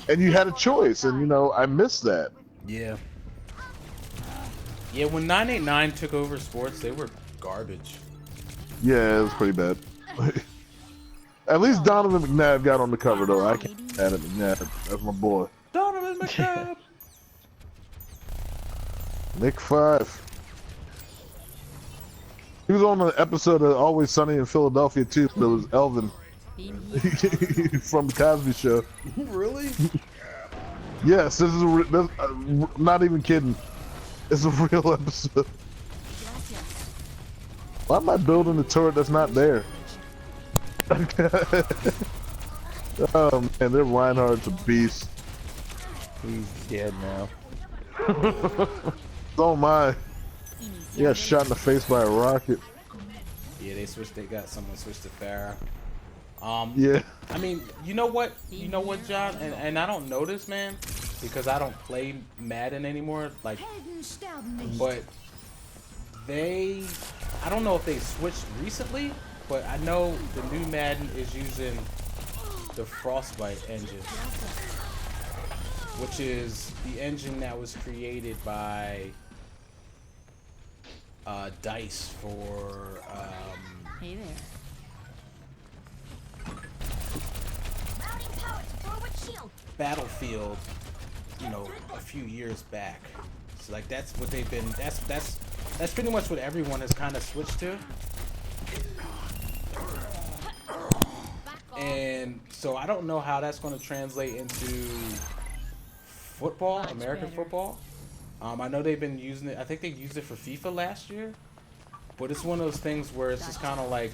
and you had a choice, and you know, I missed that. Yeah. Yeah, when 989 took over sports, they were garbage. Yeah, it was pretty bad. At least Donovan McNabb got on the cover though. I can't add it McNabb. That's my boy. Donovan McNabb. Nick 5. He was on an episode of Always Sunny in Philadelphia too, but it was Elvin from the Cosby Show. Really? Yes, this is not even kidding. It's a real episode. Why am I building a turret that's not there? Oh man, their Reinhardt's a beast. He's dead now. So am I. He got shot in the face by a rocket. Yeah, they switched. They got someone switched to Farah. Yeah. I mean, you know what? You know what, John? And I don't know this, man, because I don't play Madden anymore. Like, but I don't know if they switched recently, but I know the new Madden is using the Frostbite engine, which is the engine that was created by DICE for Hey there. Battlefield, you know, a few years back. So like that's what they've been. That's pretty much what everyone has kind of switched to. And so I don't know how that's going to translate into football, American football. I know they've been using it. I think they used it for FIFA last year. But it's one of those things where it's just kind of like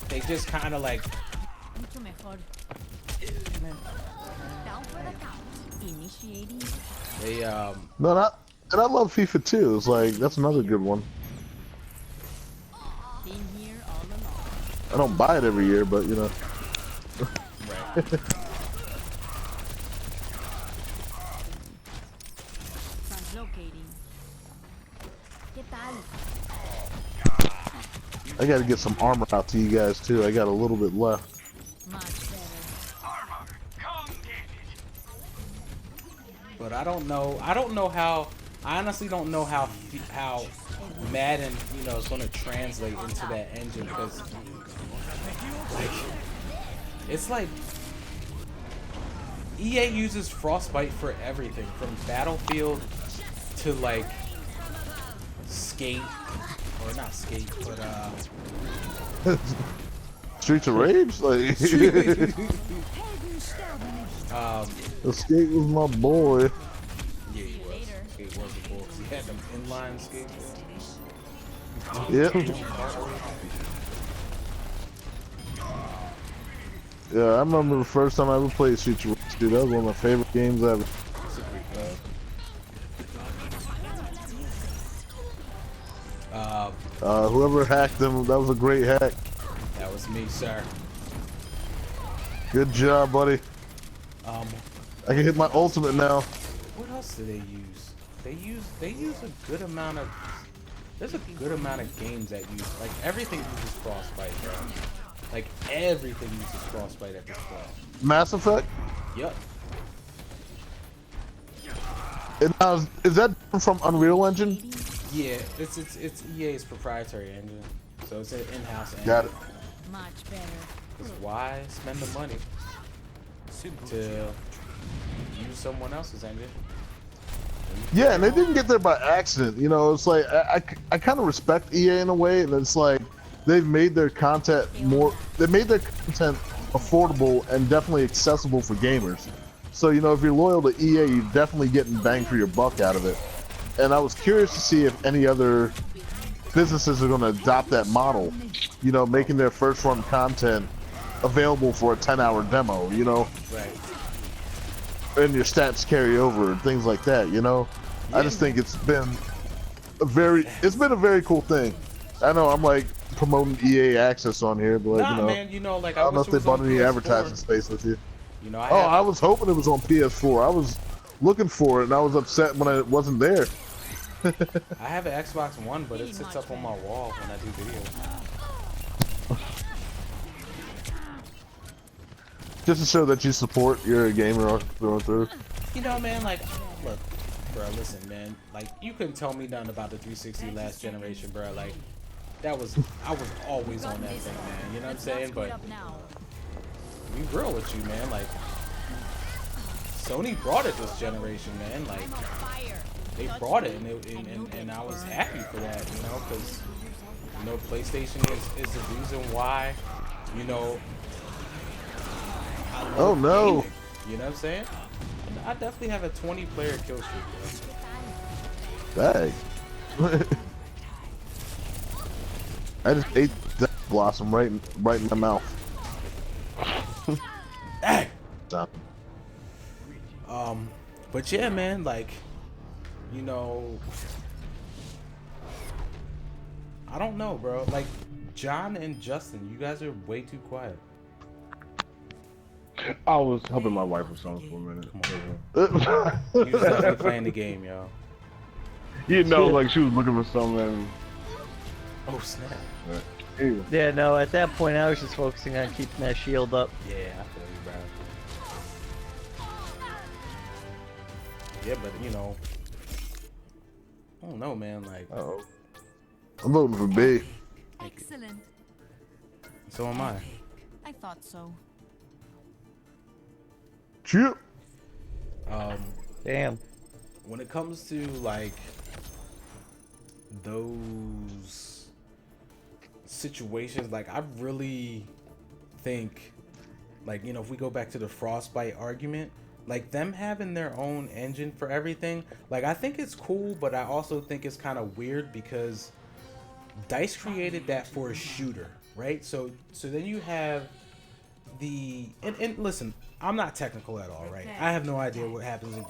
they just kind of like they No, not. And I love FIFA too. It's like that's another good one. I don't buy it every year, but you know. right. I gotta get some armor out to you guys too. I got a little bit left. But I don't know how. I honestly don't know how Madden, you know, is going to translate into that engine because, like, it's like EA uses Frostbite for everything from Battlefield to like Skate, or not Skate, but Streets of Rage, like. Escape was my boy. Yeah, he was. Skate was a bull. He had them inline skates. Yep. Yeah, I remember the first time I ever played Street Race, dude. That was one of my favorite games ever. Whoever hacked them, that was a great hack. That was me, sir. Good job, buddy. I can hit my ultimate now. What else do they use? They use a good amount of. There's a good amount of games that use like everything uses frostbite, bro. Like everything uses frostbite at this point. Mass Effect? Yep. And now, is that from Unreal Engine? Yeah, it's EA's proprietary engine, so it's an in-house engine. Got it. Much better. Because why spend the money to use someone else's engine? Yeah, and they didn't get there by accident. You know, it's like I kind of respect EA in a way, and it's like they've made their content more. They made their content affordable and definitely accessible for gamers. So you know, if you're loyal to EA, you're definitely getting bang for your buck out of it. And I was curious to see if any other businesses are going to adopt that model. You know, making their first run content available for a 10-hour demo. You know. Right. And your stats carry over and things like that, you know. Yeah. I just think it's been a very cool thing. I know I'm like promoting EA access on here, but Nah, you know, man, you know, like I don't know wish if it they was bought on any PS4. advertising space with you. You know, I was hoping it was on PS4. I was looking for it, and I was upset when it wasn't there. I have an Xbox One, but it sits up on my wall when I do videos. Just to show that you support, you're a gamer going through. You know, man, like, look, bro, listen, man, like, you couldn't tell me nothing about the 360 last generation, bro. Like, I was always on that thing, man. You know what I'm saying? But be real with you, man. Like, Sony brought it this generation, man. Like, they brought it, and I was happy for that, you know, because, you know, PlayStation is the reason why, you know, I love Oh, no. gaming. You know what I'm saying? I definitely have a 20-player kill streak, bro. Dang. I just ate that blossom right in my mouth. Dang. Stop. But yeah, man, like, you know, I don't know, bro. Like, John and Justin, you guys are way too quiet. I was helping my wife with something for a minute. You just have to be playing the game, yo. You know, like she was looking for something. Oh, snap. Anyway. Yeah, no, at that point I was just focusing on keeping that shield up. Yeah, I feel you, bro. Yeah, but, you know, I don't know, man. Like, Uh-oh. I'm voting for B. Excellent. so am I. I thought so. Chip. Damn. When it comes to, like, those situations, like, I really think, like, you know, if we go back to the Frostbite argument, like, them having their own engine for everything, like, I think it's cool, but I also think it's kind of weird because DICE created that for a shooter, right? So then you have and listen, I'm not technical at all, right? I have no idea what happens in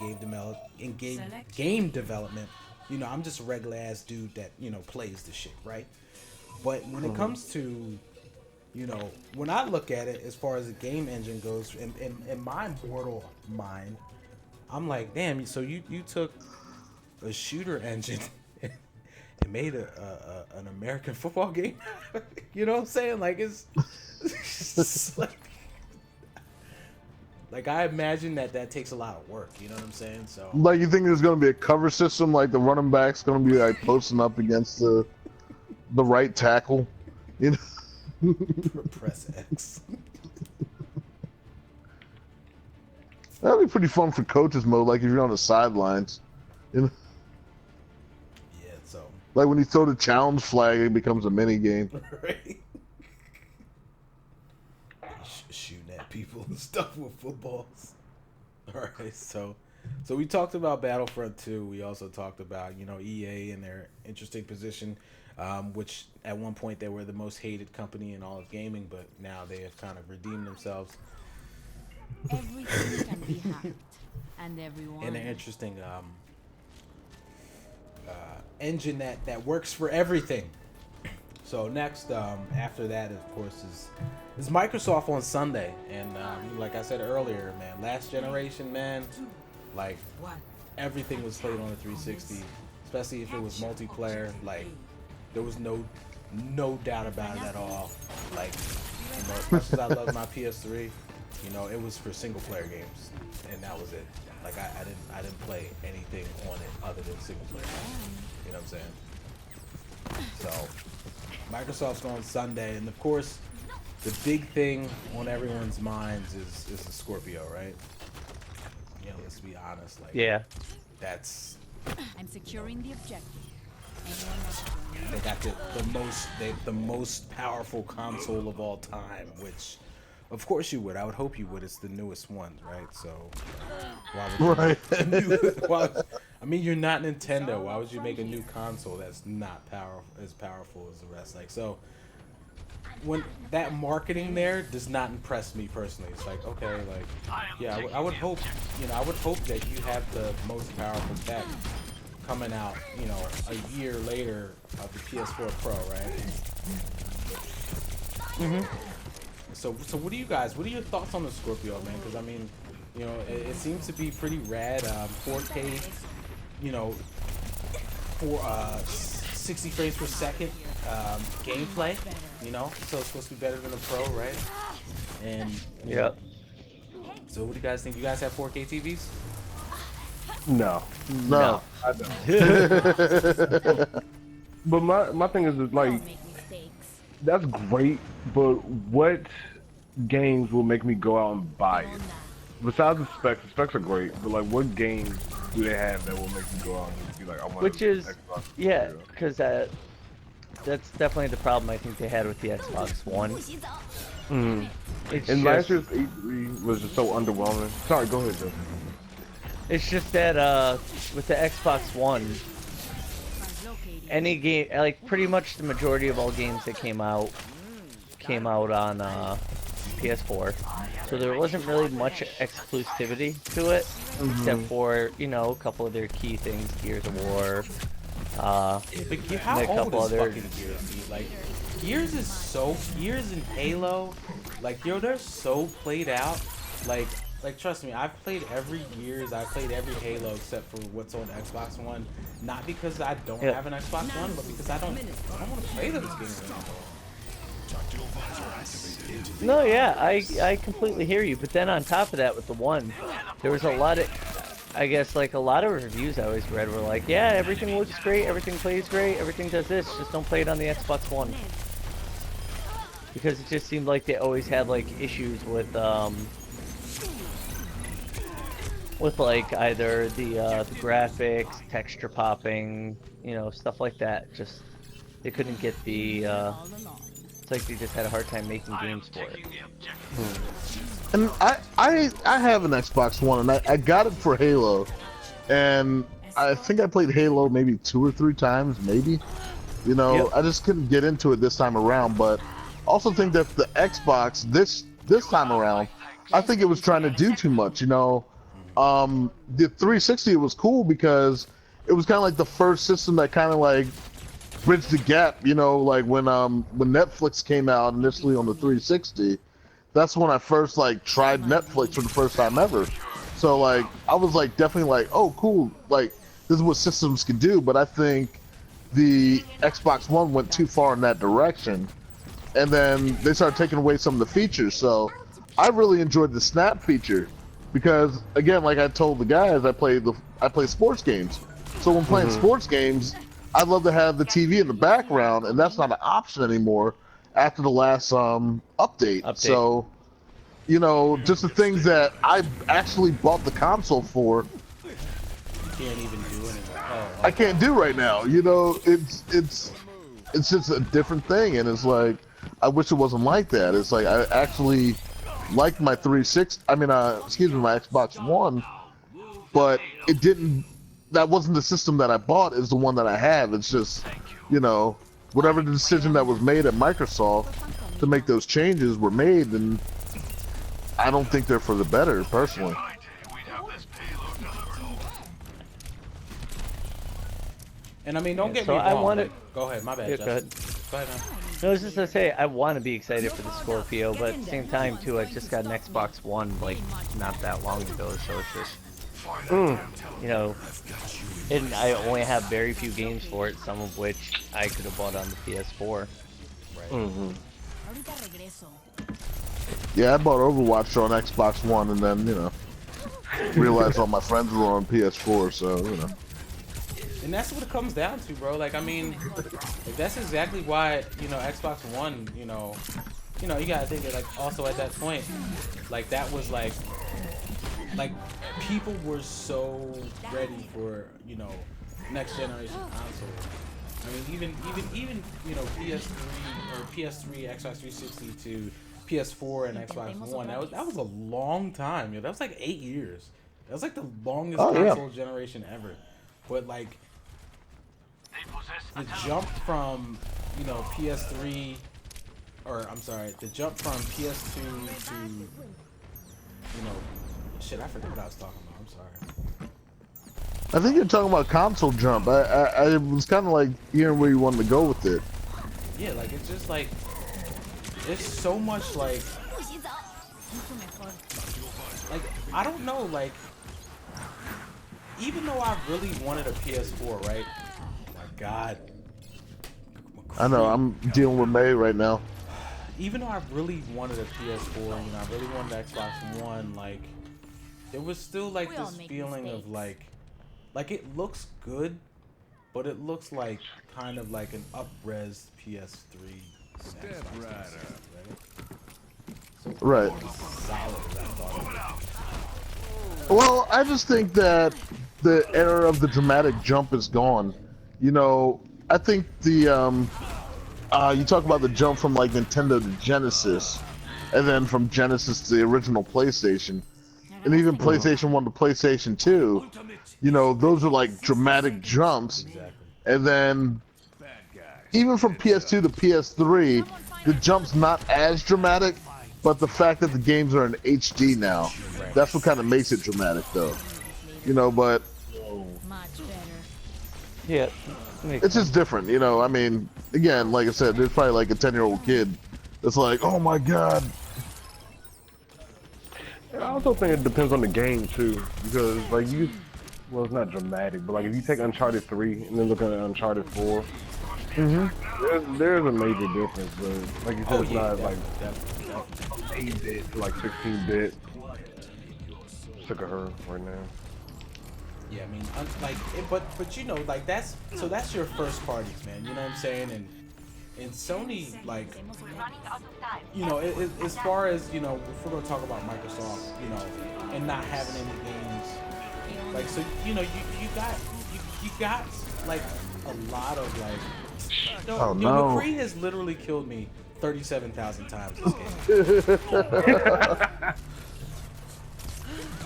game development. You know, I'm just a regular ass dude that, you know, plays the shit, right? But when it comes to, you know, when I look at it as far as the game engine goes, in my mortal mind, I'm like, damn, so you took a shooter engine and made an American football game? You know what I'm saying? Like, it's like I imagine that takes a lot of work, you know what I'm saying? So Like, you think there's gonna be a cover system, like the running back's gonna be like posting up against the right tackle, you know? press X. That'd be pretty fun for coaches mode, like if you're on the sidelines, you know? Yeah, so Like when you throw the challenge flag, it becomes a mini game. right. Shooting at people and stuff with footballs. All right, so we talked about Battlefront 2. We also talked about, you know, EA and their interesting position, which at one point they were the most hated company in all of gaming, but now they have kind of redeemed themselves. Everything can be hacked, and everyone. And an interesting engine that works for everything. So next, after that, of course, is Microsoft on Sunday, and like I said earlier, man, last generation, man, like everything was played on the 360, especially if it was multiplayer. Like there was no doubt about it at all. Like, you know, as much as I love my PS3, you know, it was for single player games, and that was it. Like I didn't play anything on it other than single player. You know what I'm saying? So Microsoft's on Sunday, and of course, the big thing on everyone's minds is the Scorpio, right? You know, let's be honest. Like, Yeah. that's I'm securing the objective. they got the most powerful console of all time, which, of course, you would. I would hope you would. It's the newest one, right? So, why would Right. I mean, you're not Nintendo. Why would you make a new console that's not as powerful as the rest? Like, so when that marketing there does not impress me personally. It's like, okay, like, yeah, I would hope, you know, I would hope that you have the most powerful tech coming out, you know, a year later of the PS4 Pro, right? So what are your thoughts on the Scorpio, man? Because I mean, you know, it seems to be pretty rad. 4K, you know, 60 frames per second gameplay. You know, so it's supposed to be better than the Pro, right? And Yep. So what do you guys think? You guys have 4K TVs? No. No. I don't. But my thing is like, Don't make mistakes. that's great, but what games will make me go out and buy it? Besides the specs are great, but like, what games do they have that will make me go out and be like, I want Which is, Xbox yeah, Scorpio? because that's definitely the problem I think they had with the Xbox One. It's And just, last year's E3 was just so underwhelming. Sorry, go ahead, Joe. it's just that with the Xbox One, Translocating. any game, like pretty much the majority of all games that came out on PS4, so there wasn't really much exclusivity to it, except for, you know, a couple of their key things, Gears of War. But how and a old couple is other. fucking Gears, dude? Like, Gears and Halo, like, yo, they're so played out. Like trust me, I've played every Gears, I've played every Halo except for what's on Xbox One. Not because I don't have an Xbox One, but because I don't want to play those games anymore. No, yeah, I completely hear you. But then on top of that, with the One, there was a lot of, I guess, like a lot of reviews I always read were like, yeah, everything looks great, everything plays great, everything does this, just don't play it on the Xbox One. Because it just seemed like they always had like issues with like either the graphics, texture popping, you know, stuff like that. Just they couldn't get the it's like they just had a hard time making games for it. And I have an Xbox One, and I got it for Halo, and I think I played Halo maybe 2 or 3 times, maybe. You know, Yep. I just couldn't get into it this time around. But also think that the Xbox this time around, I think it was trying to do too much. You know, the 360 was cool because it was kind of like the first system that kind of like bridged the gap. You know, like when Netflix came out initially on the 360. That's when I first like tried Netflix for the first time ever. So like I was like definitely like, oh cool, like this is what systems can do. But I think the Xbox One went too far in that direction, and then they started taking away some of the features. So I really enjoyed the snap feature because again, like I told the guys, I play sports games. So when playing sports games, I'd love to have the TV in the background, and that's not an option anymore after the last update. So, you know, just the things that I actually bought the console for, You can't even do anymore. Oh, I can't do right now. You know, it's just a different thing, and it's like I wish it wasn't like that. It's like I actually like my 360. I mean, excuse me, my Xbox One, but it didn't. That wasn't the system that I bought. Is the one that I have. It's just, you know, whatever the decision that was made at Microsoft to make those changes were made, and I don't think they're for the better, personally. And I mean, don't get so me I wrong. wanna- Like, go ahead, my bad. Yeah, Justin. go ahead. Go ahead, man. No, I was just gonna say I want to be excited for the Scorpio, but at the same time too, I just got an Xbox One like not that long ago, so it's just, you know, and I only have very few games for it, some of which I could have bought on the PS4. Yeah, I bought Overwatch on Xbox One, and then, you know, realized all my friends were on PS4, so, you know. And that's what it comes down to, bro. Like, I mean, like, that's exactly why, you know, Xbox One, you know, you gotta think that, like, also at that point, like, that was like people were so ready for, you know, next generation console. I mean, even you know, PS3, Xbox 360 to PS4 and Xbox One. That was a long time. Yo. That was like 8 years. That was like the longest console generation ever. But like the jump from, you know, PS3, or I'm sorry, the jump from PS2 to, you know, shit, I forget what I was talking about. I'm sorry. I think you're talking about console jump. I was kind of like hearing where you wanted to go with it. Yeah, like it's just like there's so much like I don't know, like even though I really wanted a PS4, right? Oh my God. I know, I'm dealing with May right now. Even though I really wanted a PS4, you know, I really wanted an Xbox One, like there was still like this feeling of like it looks good, but it looks like kind of like an up-res PS3. Step right up. So Right. solid as I thought it would. Well, I just think that the era of the dramatic jump is gone. You know, I think the you talk about the jump from like Nintendo to Genesis, and then from Genesis to the original PlayStation, and even PlayStation 1 to PlayStation 2. You know, those are like dramatic jumps. Exactly. And then even from PS2 to PS3, the jump's not as dramatic, but the fact that the games are in HD now, that's what kind of makes it dramatic, though. You know, but Yeah, it's just different, you know. I mean, again, like I said, there's probably like a 10-year-old kid that's like, oh my God. I also think it depends on the game too, because like well, it's not dramatic, but like if you take Uncharted 3 and then look at Uncharted 4, there's a major difference, but like you said, it's not like 8-bit to like 16-bit. Sick of her right now. Yeah, I mean, like, but you know, like that's your first parties, man. You know what I'm saying? And Sony, like, you know, as far as, you know, if we're gonna talk about Microsoft, you know, and not having any games, like, so you know, you got like a lot of like. Oh, yo, no. McCree has literally killed me 37,000 times this game.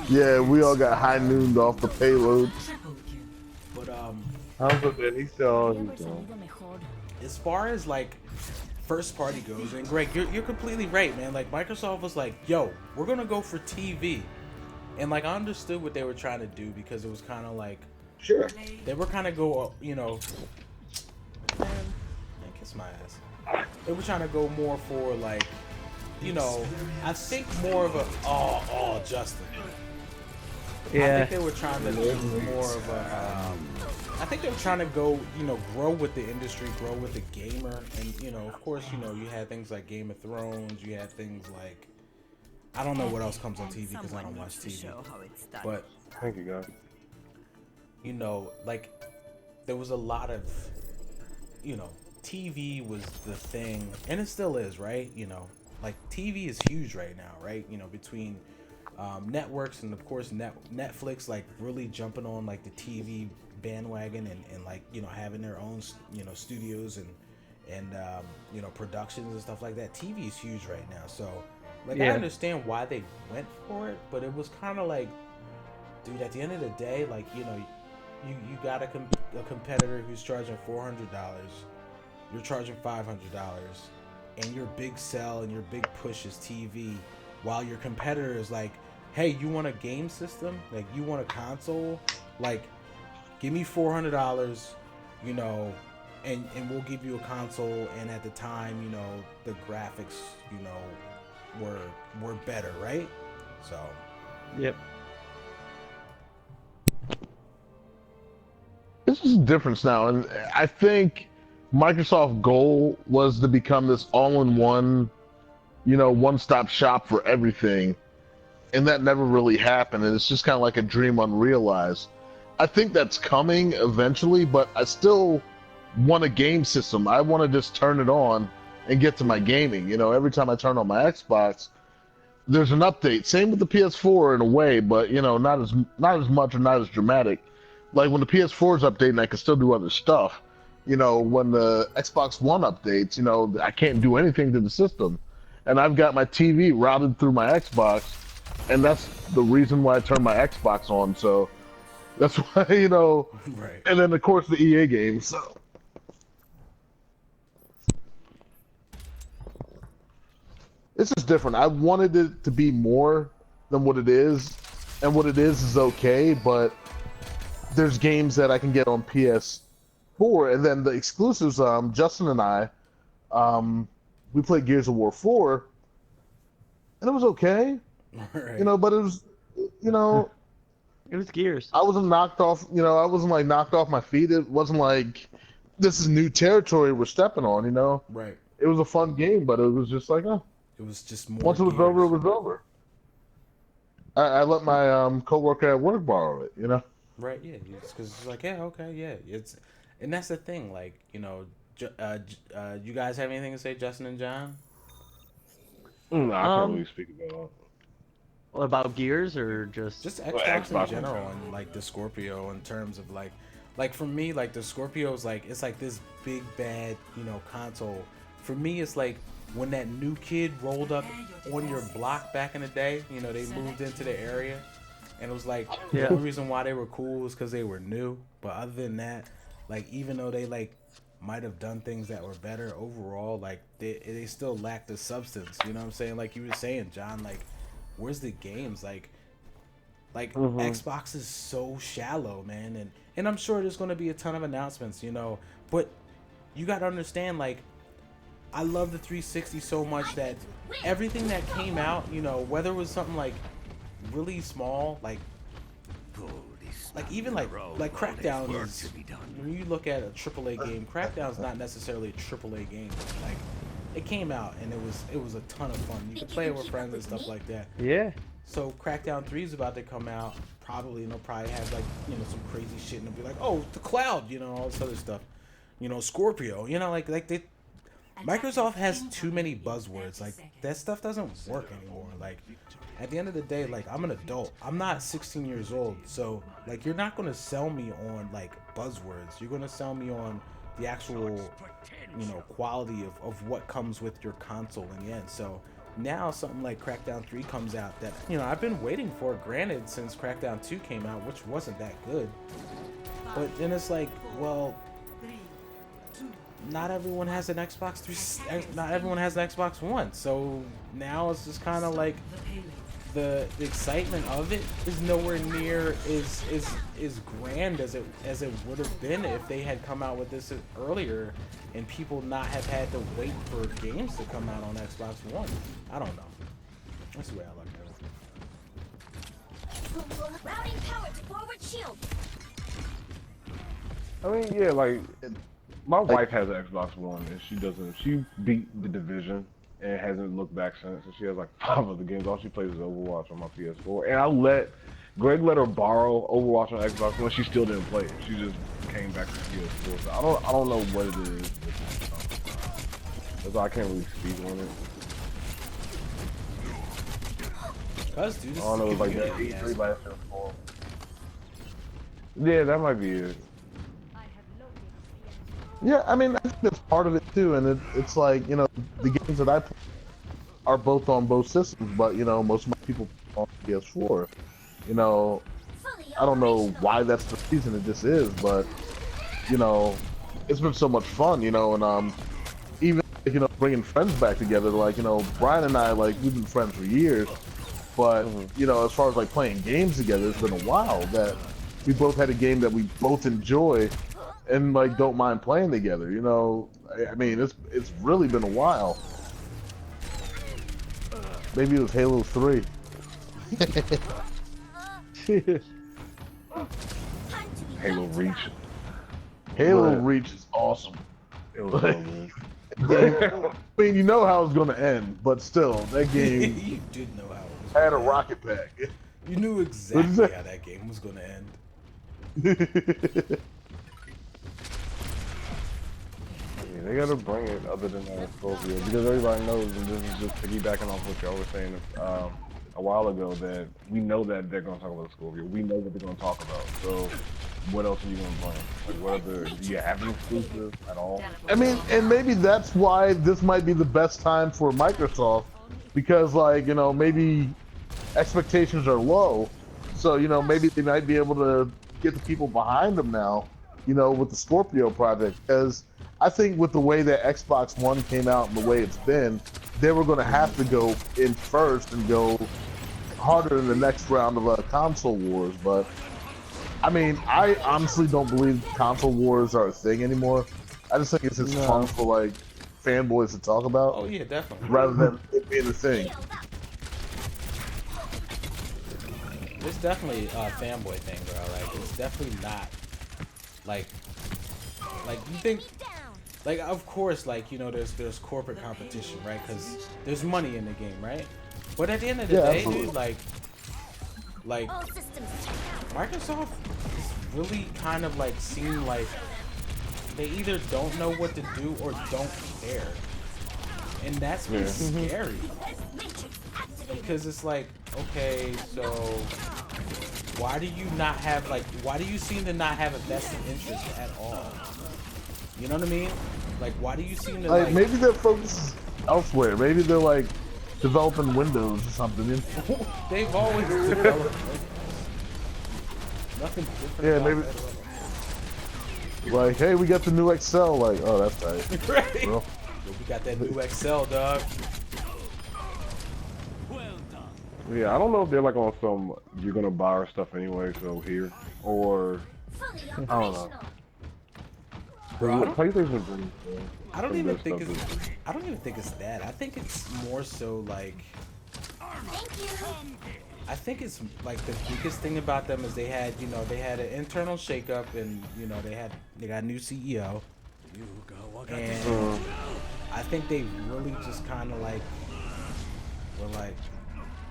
Yeah, we all got high nooned off the payload. But He's still on his own. as far as like first party goes, and Greg, you're completely right, man. Like Microsoft was like, yo, we're gonna go for TV. And like I understood what they were trying to do, because it was kind of like, Sure. they were kind of go, you know, man, kiss my ass. They were trying to go more for like, you know, I think more of a Justin. I yeah. think they were trying to do more of a. I think they were trying to go, you know, grow with the industry, grow with the gamer, and you know, of course, you know, you had things like Game of Thrones, you had things like, I don't know what else comes on TV because I don't watch TV, but Thank you, guys. you know, like there was a lot of, you know, TV was the thing, and it still is, right? You know, like TV is huge right now, right? You know, between networks and of course Netflix, like really jumping on like the TV bandwagon and like, you know, having their own, you know, studios and you know, productions and stuff like that. TV is huge right now, so Like, Yeah. I understand why they went for it, but it was kind of like, dude, at the end of the day, like, you know, you got a competitor who's charging $400, you're charging $500, and your big sell and your big push is TV, while your competitor is like, hey, you want a game system? Like, you want a console? Like, give me $400, you know, and we'll give you a console. And at the time, you know, the graphics, you know, were better, right? So. Yep. This is a difference now, and I think Microsoft's goal was to become this all-in-one, you know, one-stop shop for everything, and that never really happened, and it's just kind of like a dream unrealized. I think that's coming eventually, but I still want a game system. I want to just turn it on and get to my gaming. You know, every time I turn on my Xbox, there's an update. Same with the PS4 in a way, but you know, not as much or not as dramatic. Like when the PS4 is updating, I can still do other stuff. You know, when the Xbox One updates, you know, I can't do anything to the system. And I've got my TV routed through my Xbox, and that's the reason why I turn my Xbox on. So that's why, you know, Right. and then of course the EA games. So this is different. I wanted it to be more than what it is, and what it is okay, but there's games that I can get on PS4, and then the exclusives. Justin and I, we played Gears of War 4, and it was okay, Right. you know. But it was, you know, It was Gears. I wasn't knocked off. You know, I wasn't like knocked off my feet. It wasn't like this is new territory we're stepping on. You know, Right. it was a fun game, but it was just like, oh, It was just more. once it was Gears. over, it was over. I let my coworker at work borrow it. You know. Right, yeah, because it's like, yeah, okay, yeah, and that's the thing, like, you know, you guys have anything to say, Justin and John? I can't really speak About Gears or just Xbox Xbox in general, and like the Scorpio in terms of like for me, like the Scorpio's like, it's like this big bad, you know, console. For me, it's like when that new kid rolled up on your block back in the day, you know, they moved into the area. And it was like, Yeah. the only reason why they were cool was because they were new. But other than that, like, even though they, like, might have done things that were better overall, like, they still lacked the substance. You know what I'm saying? Like you were saying, John, like, where's the games? Like Xbox is so shallow, man. And I'm sure there's going to be a ton of announcements, you know. But you got to understand, like, I love the 360 so much that everything that came out, you know, whether it was something, like, really small, like even like Crackdown is, when you look at a AAA game, Crackdown's not necessarily a AAA game. Like, it came out and it was a ton of fun. You could play it with friends and stuff like that. yeah. So Crackdown 3 is about to come out probably, and they'll probably have, like, you know, some crazy shit, and they'll be like, oh, the cloud, you know, all this other stuff, you know, Scorpio, you know, like they Microsoft has too many buzzwords. Like, that stuff doesn't work anymore. Like, at the end of the day, like, I'm an adult. I'm not 16 years old. So, like, you're not going to sell me on, like, buzzwords. You're going to sell me on the actual, you know, quality of what comes with your console in the end. So, now something like Crackdown 3 comes out that, you know, I've been waiting for, granted, since Crackdown 2 came out, which wasn't that good. But then it's like, well, not everyone has an Xbox 3. Not everyone has an Xbox One. So now it's just kind of like the excitement of it is nowhere near as grand as it would have been if they had come out with this earlier, and people not have had to wait for games to come out on Xbox One. I don't know. That's the way I look at it. Routing power to forward shield. I mean, yeah, like, my wife has an Xbox One, and she beat The Division and hasn't looked back since. And she has like 5 other games. All she plays is Overwatch on my PS4. And Greg let her borrow Overwatch on Xbox One. She still didn't play it. She just came back to PS4. So I don't know what it is. That's why I can't really speak on it. Cause, dude, I this don't know, is it's like that community, E3 last year before. Yeah, that might be it. Yeah, I mean, I think that's part of it too, and it's like, you know, the games that I play, are both on both systems, but you know, most of my people on PS4. You know, I don't know why that's the reason it just is, but you know, it's been so much fun, you know, and even you know, bringing friends back together, like you know, Brian and I, like we've been friends for years, but you know, as far as like playing games together, it's been a while that we both had a game that we both enjoy and like don't mind playing together. You know, I mean, it's really been a while. Maybe it was Halo 3. Halo Reach. Halo Reach is awesome. It was so good. I mean, you know how it's gonna end, but still, that game You did know how it was had a gonna end. rocket pack. You knew exactly how that game was gonna end. They gotta bring it other than Scorpio, because everybody knows, and this is just piggybacking off what y'all were saying a while ago, that we know that they're gonna talk about Scorpio. We know what they're gonna talk about. So, what else are you gonna bring? Like, what other? Do you have an exclusive at all? I mean, and maybe that's why this might be the best time for Microsoft, because like you know maybe expectations are low, so you know maybe they might be able to get the people behind them now, you know, with the Scorpio project, because I think with the way that Xbox One came out and the way it's been, they were going to have to go in first and go harder in the next round of console wars. But I mean, I honestly don't believe console wars are a thing anymore. I just think it's just fun for like fanboys to talk about. Oh yeah, definitely. Rather than it being a thing. It's definitely a fanboy thing, bro. Like, it's definitely not like you think. Like, of course, like, you know, there's corporate competition, right? Because there's money in the game, right? But at the end of the day, absolutely. dude, like Microsoft is really kind of like seem like they either don't know what to do or don't care, and that's been scary. Because it's like, okay, so why do you not have why do you seem to not have a vested interest at all? You know what I mean? Like, why do you seem to like maybe their focus is elsewhere. Maybe they're like developing Windows or something. You know? They've always developed nothing different. Yeah, about maybe. that. Like, hey, we got the new Excel. Like, oh, that's tight. Right? Well, We got that new Excel, dog. Yeah, I don't know if they're like on some you're gonna buy our stuff anyway, so here, or I don't know. Bro, PlayStation's been I don't some even good think stuff it's. I don't even think it's that. I think it's more so like. I think it's like the biggest thing about them is they had, you know, they had an internal shakeup, and you know they got a new CEO, and I think they really just kind of like were like.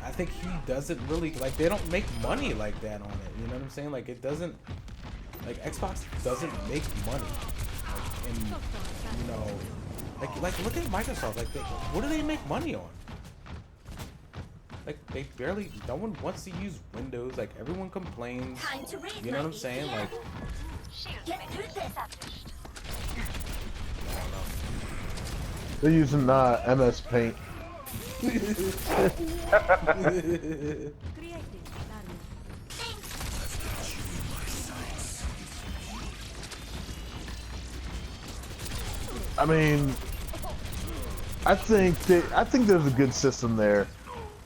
I think he doesn't really like. They don't make money like that on it. You know what I'm saying? Like, it doesn't. Like, Xbox doesn't make money. Like, and you know, like look at Microsoft. Like, what do they make money on? Like, they barely. No one wants to use Windows. Like, everyone complains. You know what I'm saying? Like, I don't know. they're using MS Paint. I mean, I think there's a good system there.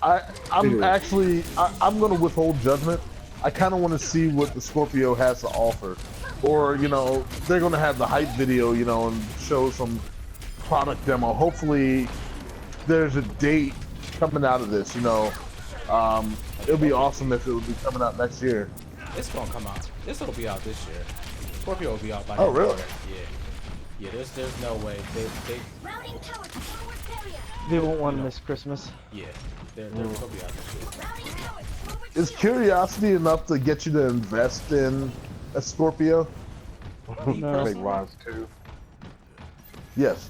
I'm gonna withhold judgment. I kind of want to see what the Scorpio has to offer, or you know, they're gonna have the hype video, you know, and show some product demo. Hopefully, there's a date coming out of this. You know, it'll be awesome if it would be coming out next year. It's gonna come out. This will be out this year. Scorpio will be out by. Oh, really? Yeah. There's no way They won't want to miss Christmas. Yeah, they'll be out this year. Is curiosity enough to get you to invest in a Scorpio? No. Make Rise 2. Yes.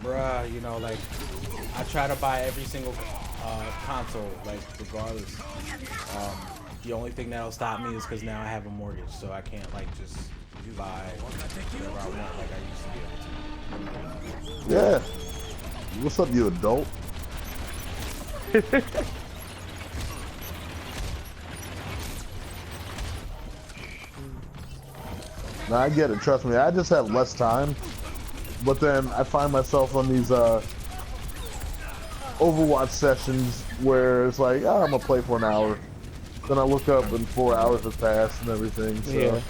Bruh, you know, like, I try to buy every single console, like, regardless. The only thing that'll stop me is because now I have a mortgage, so I can't, like, just buy whatever I want like I used to be able to. Yeah. What's up, you adult? Nah, I get it. Trust me. I just have less time, but then I find myself on these Overwatch sessions where it's like, oh, I'm gonna play for an hour. Then I look up and 4 hours have passed and everything. So. Yeah.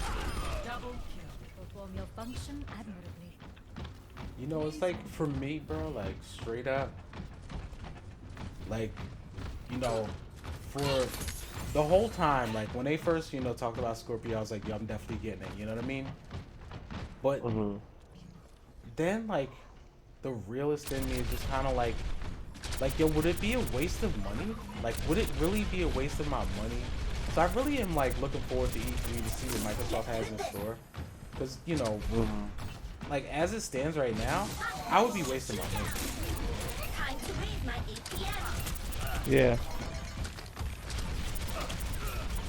You know, it's like for me, bro. Like straight up, like you know, for the whole time, like when they first, you know, talked about Scorpio, I was like, yo, I'm definitely getting it. You know what I mean? But then, like, the realist in me is just kind of like, yo, would it be a waste of money? Like, would it really be a waste of my money? So I really am like looking forward to E3 to see what Microsoft has in store, because you know, like as it stands right now, I would be wasting my money. Yeah.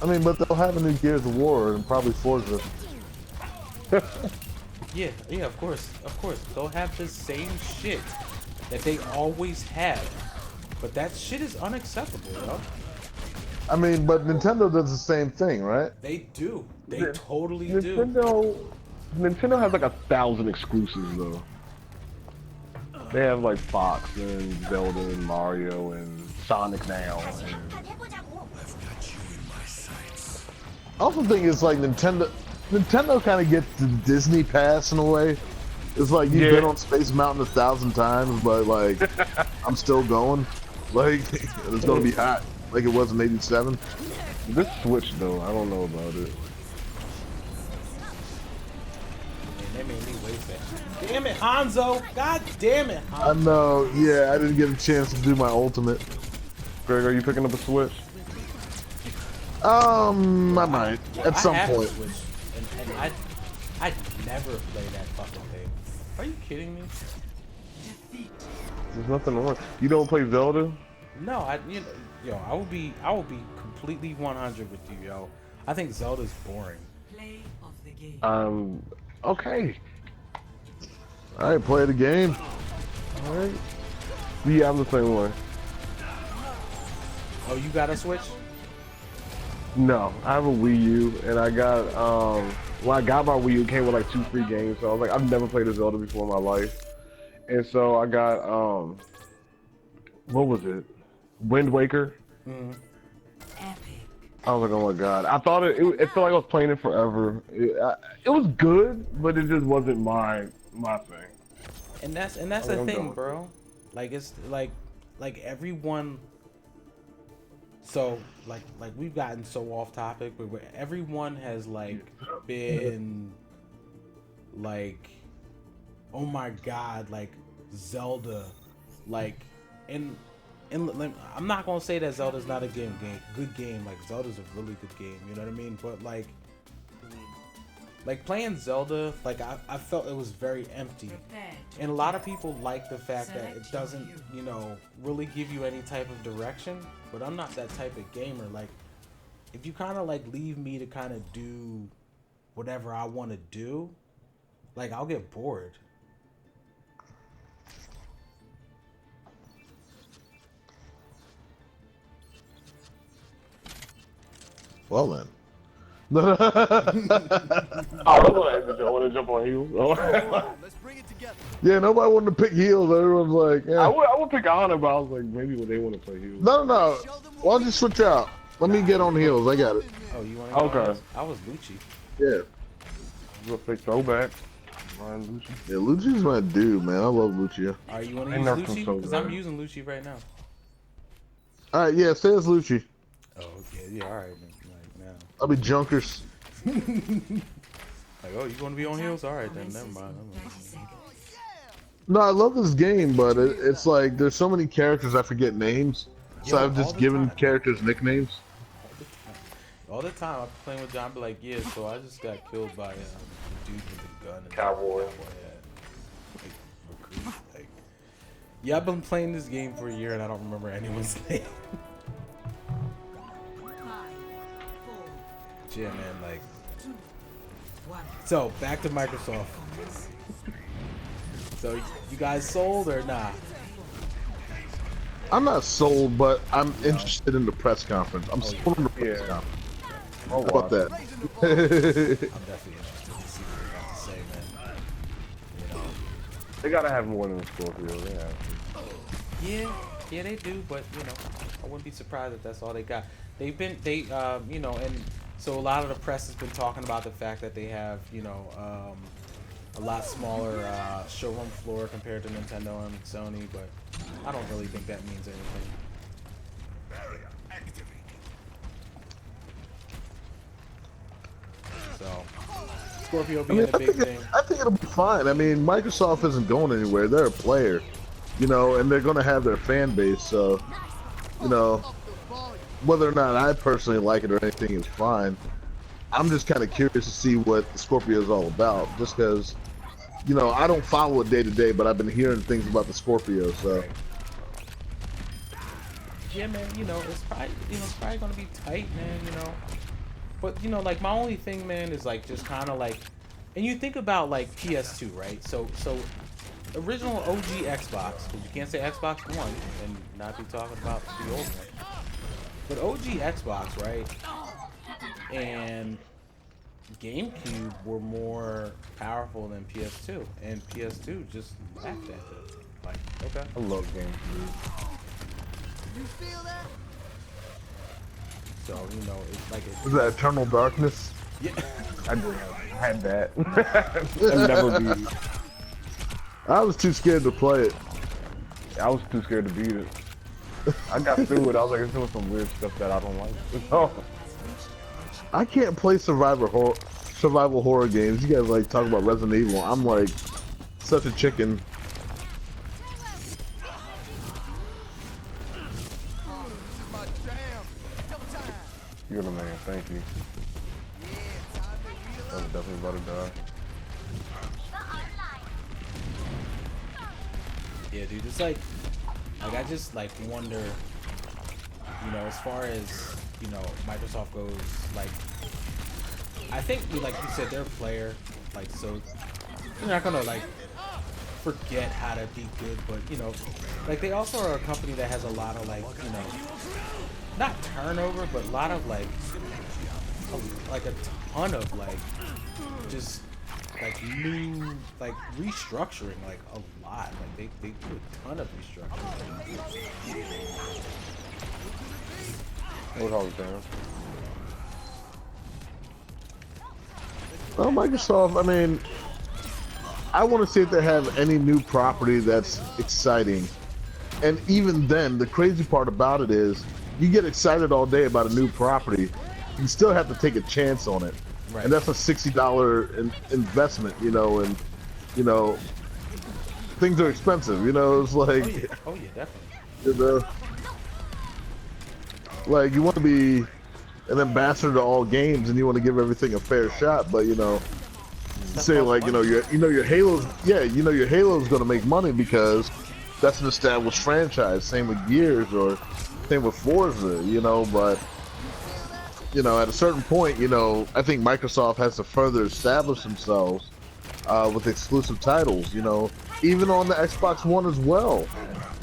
I mean, but they'll have a new Gears of War and probably Forza. Yeah, of course. They'll have the same shit that they always have. But that shit is unacceptable, yo. I mean, but Nintendo does the same thing, right? They do. They totally do. Nintendo has like 1,000 exclusives though. They have like Fox and Zelda and Mario and Sonic now. And... I also think it's like Nintendo kind of gets the Disney pass in a way. It's like you've been on Space Mountain 1,000 times, but like I'm still going. Like it's gonna be hot, like it was in '87. This Switch though, I don't know about it. Man, they made me waste that. Damn it, Hanzo! God damn it, Hanzo! I know. Yeah, I didn't get a chance to do my ultimate. Greg, are you picking up a Switch? I might at some point. And I'd never play that fucking thing. Are you kidding me? There's nothing wrong. You don't play Zelda? No, I will be completely 100 with you, yo. I think Zelda's boring. Play of the game. Okay. Alright, play the game. Alright. Yeah, I'm the same way. Oh, you got a Switch? No, I have a Wii U, and I got, when I got my Wii U, it came with like 2 free games, so I was like, I've never played a Zelda before in my life. And so I got, what was it? Wind Waker. Epic. I was like, oh my god. I thought it felt like I was playing it forever. It was good, but it just wasn't my thing. And that's the thing, bro. Like it's like everyone. So like we've gotten so off topic, but where everyone has like been like, oh my god, like Zelda, like and I'm not gonna say that Zelda's not a good game. Like Zelda's a really good game, you know what I mean? But like playing Zelda, like I felt it was very empty, and a lot of people like the fact that it doesn't, you know, really give you any type of direction. But I'm not that type of gamer. Like, if you kind of like leave me to kind of do whatever I want to do, like I'll get bored. Well then. I want to jump on heels. Let's bring it together. Yeah, nobody wanted to pick heels. Everyone's like, yeah. I would pick Honor, but I was like, maybe they want to play heels. No. Why don't you switch out? Let me get on heels. I got it. Oh, you want to? Okay. I was Lucci. Yeah. Real big throwback. Ryan Lucci. Yeah, Lucci's my dude, man. I love Lucia. Are you want to I use nerfed him Lucci? so Because I'm bad. using Lucci right now. All right, yeah, say it's Lucci. Oh, okay. Yeah, all right. Like now. I'll be Junkers. Like, oh, you want to be on heels? All right, then. Never mind. No, I love this game, but it's like there's so many characters I forget names. So Yo, I've just all the given time. characters nicknames. All the time I'm playing with John, be like, yeah, so I just got killed by the dude with the gun. And Cowboy. Like, recruit, like, yeah, I've been playing this game for a year and I don't remember anyone's name. Yeah, man, like. So, back to Microsoft. So, you guys sold or nah? I'm not sold, but I'm interested in the press conference. I'm sold in the press conference. How about that? I'm definitely interested to see what they got to say, man. You know. They gotta have more than Scorpio. They have to. Yeah, they do. But you know, I wouldn't be surprised if that's all they got. You know, and so a lot of the press has been talking about the fact that they have, you know, a lot smaller showroom floor compared to Nintendo and Sony. But I don't really think that means anything. So, Scorpio being a big thing. I think it'll be fine. I mean, Microsoft isn't going anywhere. They're a player, you know, and they're going to have their fan base. So, you know, whether or not I personally like it or anything is fine. I'm just kind of curious to see what the Scorpio is all about, just because, you know, I don't follow it day to day, but I've been hearing things about the Scorpio. So, yeah, man, you know, it's probably going to be tight, man, you know. But, you know, like, my only thing, man, is, like, just kind of, like... And you think about, like, PS2, right? So original OG Xbox, because you can't say Xbox One and not be talking about the old one. But OG Xbox, right? And GameCube were more powerful than PS2. And PS2 just laughed at it. Like, okay. I love GameCube. You feel that? So, you know, it's like is that Eternal Darkness? Yeah. I had that. I never beat it. I was too scared to play it. I was too scared to beat it. I got through it. I was like, it's doing some weird stuff that I don't like. Oh. I can't play survival horror games. You guys like talk about Resident Evil. I'm like such a chicken. You're the man, thank you. I was definitely about to die. Yeah, dude, it's like I just like wonder, you know, as far as, you know, Microsoft goes, like, I think, like you said, they're a player, like, so they're not gonna like forget how to be good, but, you know, like, they also are a company that has a lot of, like, you know, not turnover, but a lot of, like a ton of, like, just, like, new, like, restructuring, like, a lot. Like, they do a ton of restructuring. What all down? Well, Microsoft, I mean, I want to see if they have any new property that's exciting. And even then, the crazy part about it is, you get excited all day about a new property, you still have to take a chance on it. Right. And that's a $60 investment, you know, and, you know, things are expensive, you know, it's like... Oh yeah, definitely. You know, like, you want to be an ambassador to all games and you want to give everything a fair shot, but, you know, say, like, you know, your Halo's... Yeah, you know, your Halo's going to make money because that's an established franchise. Same with Gears or same with Forza, you know, but... You know, at a certain point, you know, I think Microsoft has to further establish themselves with exclusive titles, you know, even on the Xbox One as well.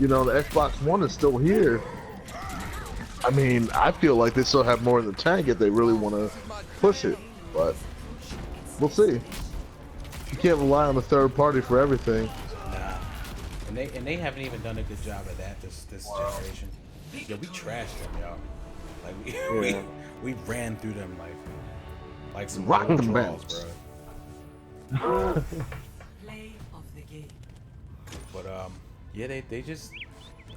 You know, the Xbox One is still here. I mean, I feel like they still have more in the tank if they really want to push it, but we'll see. You can't rely on the third party for everything. Nah, and they haven't even done a good job of that this generation. Yeah, we trashed them, y'all. Like we ran through them like some rock them draws, bro. Play of the game. But yeah, they just,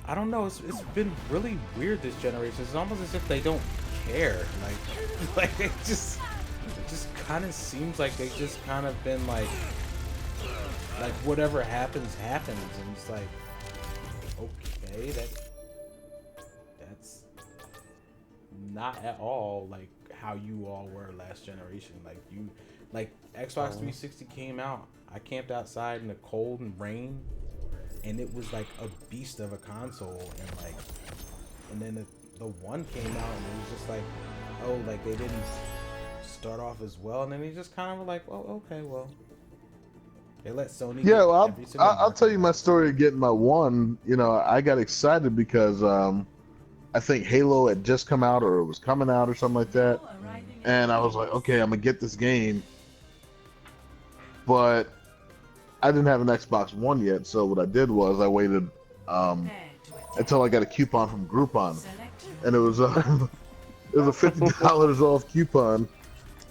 I don't know. It's been really weird this generation. It's almost as if they don't care. Like it just kind of seems like they just kind of been like whatever happens, and it's like, okay, that's not at all like how you all were last generation. Like Xbox 360 came out, I camped outside in the cold and rain, and it was like a beast of a console, and then the one came out and it was just like, oh, like they didn't start off as well, and then they just kind of were like, oh, okay, well, They let Sony. Yeah, get well, every single I'll tell you my market. story of getting my one. You know, I got excited because I think Halo had just come out or it was coming out or something like that, and I was like, okay, I'm gonna get this game, but I didn't have an Xbox One yet. So what I did was I waited until I got a coupon from Groupon, and it was it was a $50 off coupon,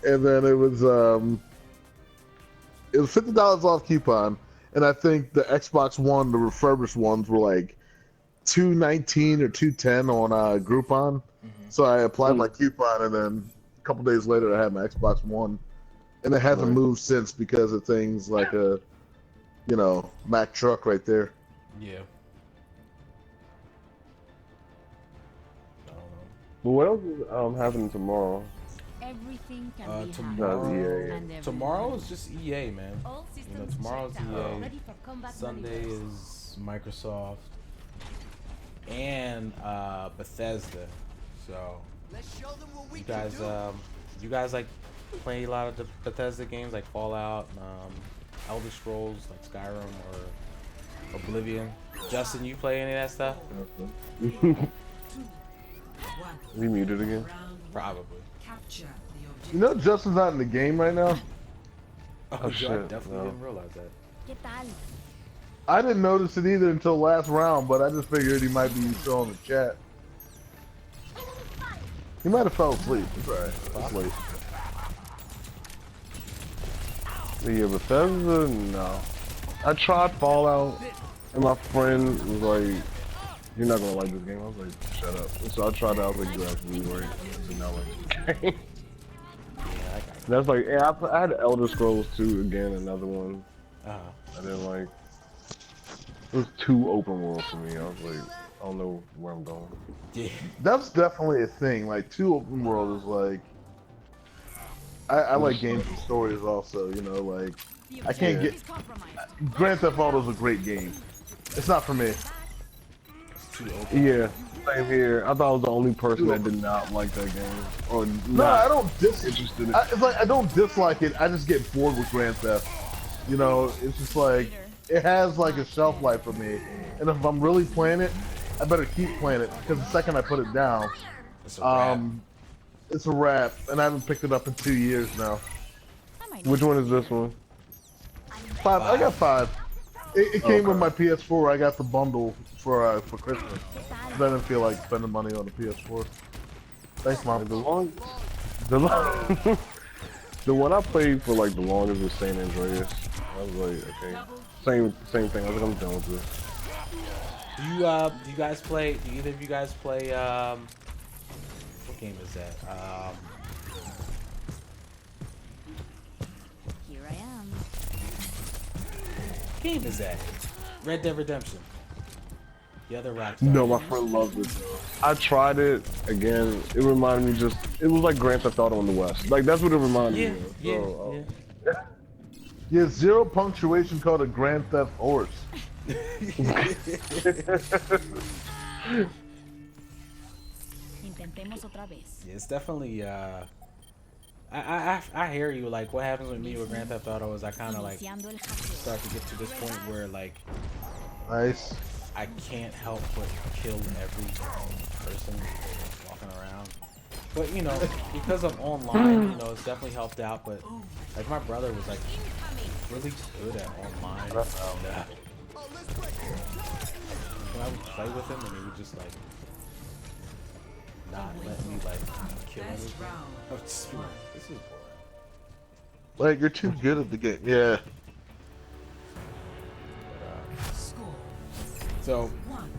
and then it was $50 off coupon, and I think the Xbox One, the refurbished ones, were like $219 or $210 on Groupon. So I applied my coupon, and then a couple days later, I had my Xbox One, and it hasn't moved since because of things like a, you know, Mack truck right there. Yeah. But what else is happening tomorrow? Everything can be Tomorrow, and tomorrow is just EA, man. all You know, systems tomorrow's checked out. EA. Ready for combat Sunday maneuvers. is Microsoft and Bethesda. So Let's show them what we you can guys, do. you guys like play a lot of the Bethesda games like Fallout, Elder Scrolls, like Skyrim or Oblivion. Justin, you play any of that stuff? Is he muted again? Probably. You know, Justin's not in the game right now. Oh, Oh, shit, shit, I definitely no. didn't realize that. ¿Qué tal? I didn't notice it either until last round, but I just figured he might be still in the chat. He might have fell asleep. It's alright. It's late. Yeah, Bethesda, no. I tried Fallout, and my friend was like, "You're not gonna like this game." I was like, "Shut up." And so I tried it. I was like, "You're absolutely right." So now I like the game. That's like, yeah, I had Elder Scrolls 2 again, another one. I didn't like. It was too open world for me. I was like, I don't know where I'm going. Yeah. That's definitely a thing. Like, too open world is like. I like games and stories also, you know, like. I can't get. Grand Theft Auto is a great game. It's not for me. Yeah, same here. I thought I was the only person that did not like that game. Or No, not I don't interested in it. It's like I don't dislike it. I just get bored with Grand Theft. You know, it's just like it has like a shelf life for me. And if I'm really playing it, I better keep playing it because the second I put it down, It's a wrap. it's a wrap. And I haven't picked it up in 2 years now. Which one is this one? 5. I got 5. It came with my PS4. I got the bundle for Christmas. I didn't feel like spending money on the PS4. Thanks, Mom. The one I played for like the longest was San Andreas. I was like, okay, same thing. I was like, I'm done with this. Do you guys play? Do either of you guys play? What game is that? Here I am. What game is that? Red Dead Redemption. The other Rockstar. No, my games. friend loves it. I tried it again. It reminded me it was like Grand Theft Auto in the West. Like that's what it reminded me of. Yeah, So, yeah. Yeah, 0 punctuation called a Grand Theft Horse. Intentemos otra vez. Yeah, it's definitely. I hear you. Like, what happens with me with Grand Theft Auto is I kind of like Iniciando el hackeo. start to get to this point where like Nice. I can't help but kill every person walking around. But you know, because of online, you know, it's definitely helped out. But like my brother was like really good at online. And, when I would play with him, and he would just like not let me like kill anything. I would just be like, this is boring. Like, you're too good at the game. Yeah. So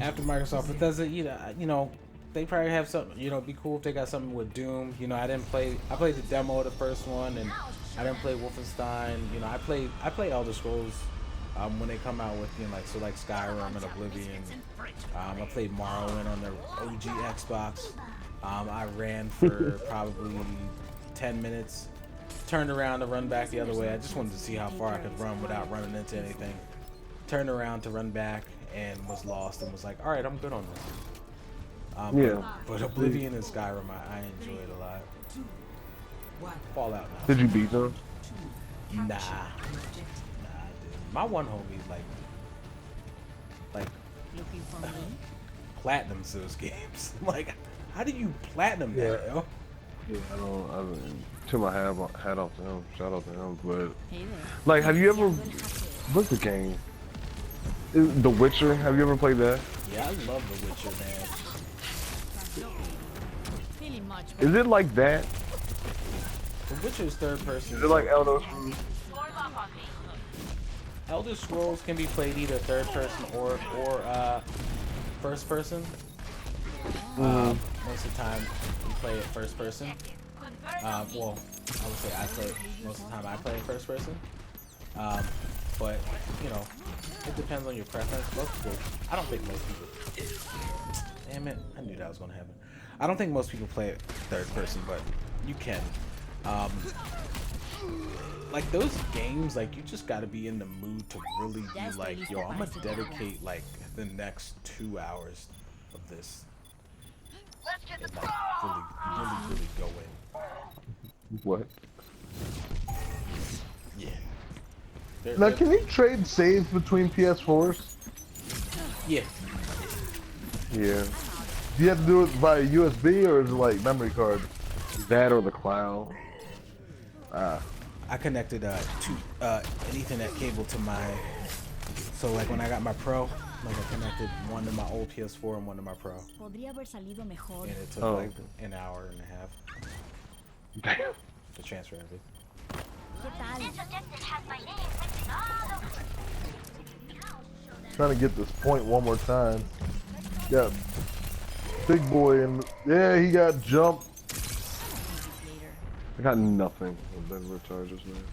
after Microsoft, Bethesda, you know, they probably have something. You know, it'd be cool if they got something with Doom. You know, I played the demo of the first one, and I didn't play Wolfenstein. You know, I play Elder Scrolls when they come out with, you know, like Skyrim and Oblivion. I played Morrowind on the OG Xbox. I ran for probably 10 minutes, turned around to run back the other way. I just wanted to see how far I could run without running into anything. Turned around to run back and was lost and was like, all right, I'm good on this. Yeah. But Oblivion and Skyrim, I enjoyed a lot. Fallout now. Did you beat them? Nah. my one homie like Looking for me? platinums those games. Like, how do you platinum that, yo? Yeah, I don't tip my hat off to him. Shout out to him. But Hey there. like, have you ever what's the game? The Witcher. Have you ever played that? Yeah, I love The Witcher, man. Feeling much Is it like that? The Witcher is third person. Is it like Elder Scrolls? Elder Scrolls can be played either third person or first person. Most of the time you play it first person. Well, I would say I play most of the time I play it first person. But you know, it depends on your preference. Most people, I don't think most people. Damn it! I knew that was gonna happen. I don't think most people play it third person, but you can. Like those games, like you just gotta be in the mood to really be like, yo, I'm gonna dedicate like the next 2 hours of this. And like really go in. What? Yeah. Now, can you trade saves between PS4s? Yeah. Yeah. Do you have to do it via USB or is it like memory card? That or the cloud. I connected an Ethernet cable to my, so like when I got my Pro, like I connected one to my old PS4 and one to my Pro, Podría haber salido mejor. and it took Oh. like an hour and a half Damn. to transfer everything. ¿Qué tal? Trying to get this point one more time. Yeah, big boy, and yeah, he got jumped. Later. I got nothing with Denver Chargers, man.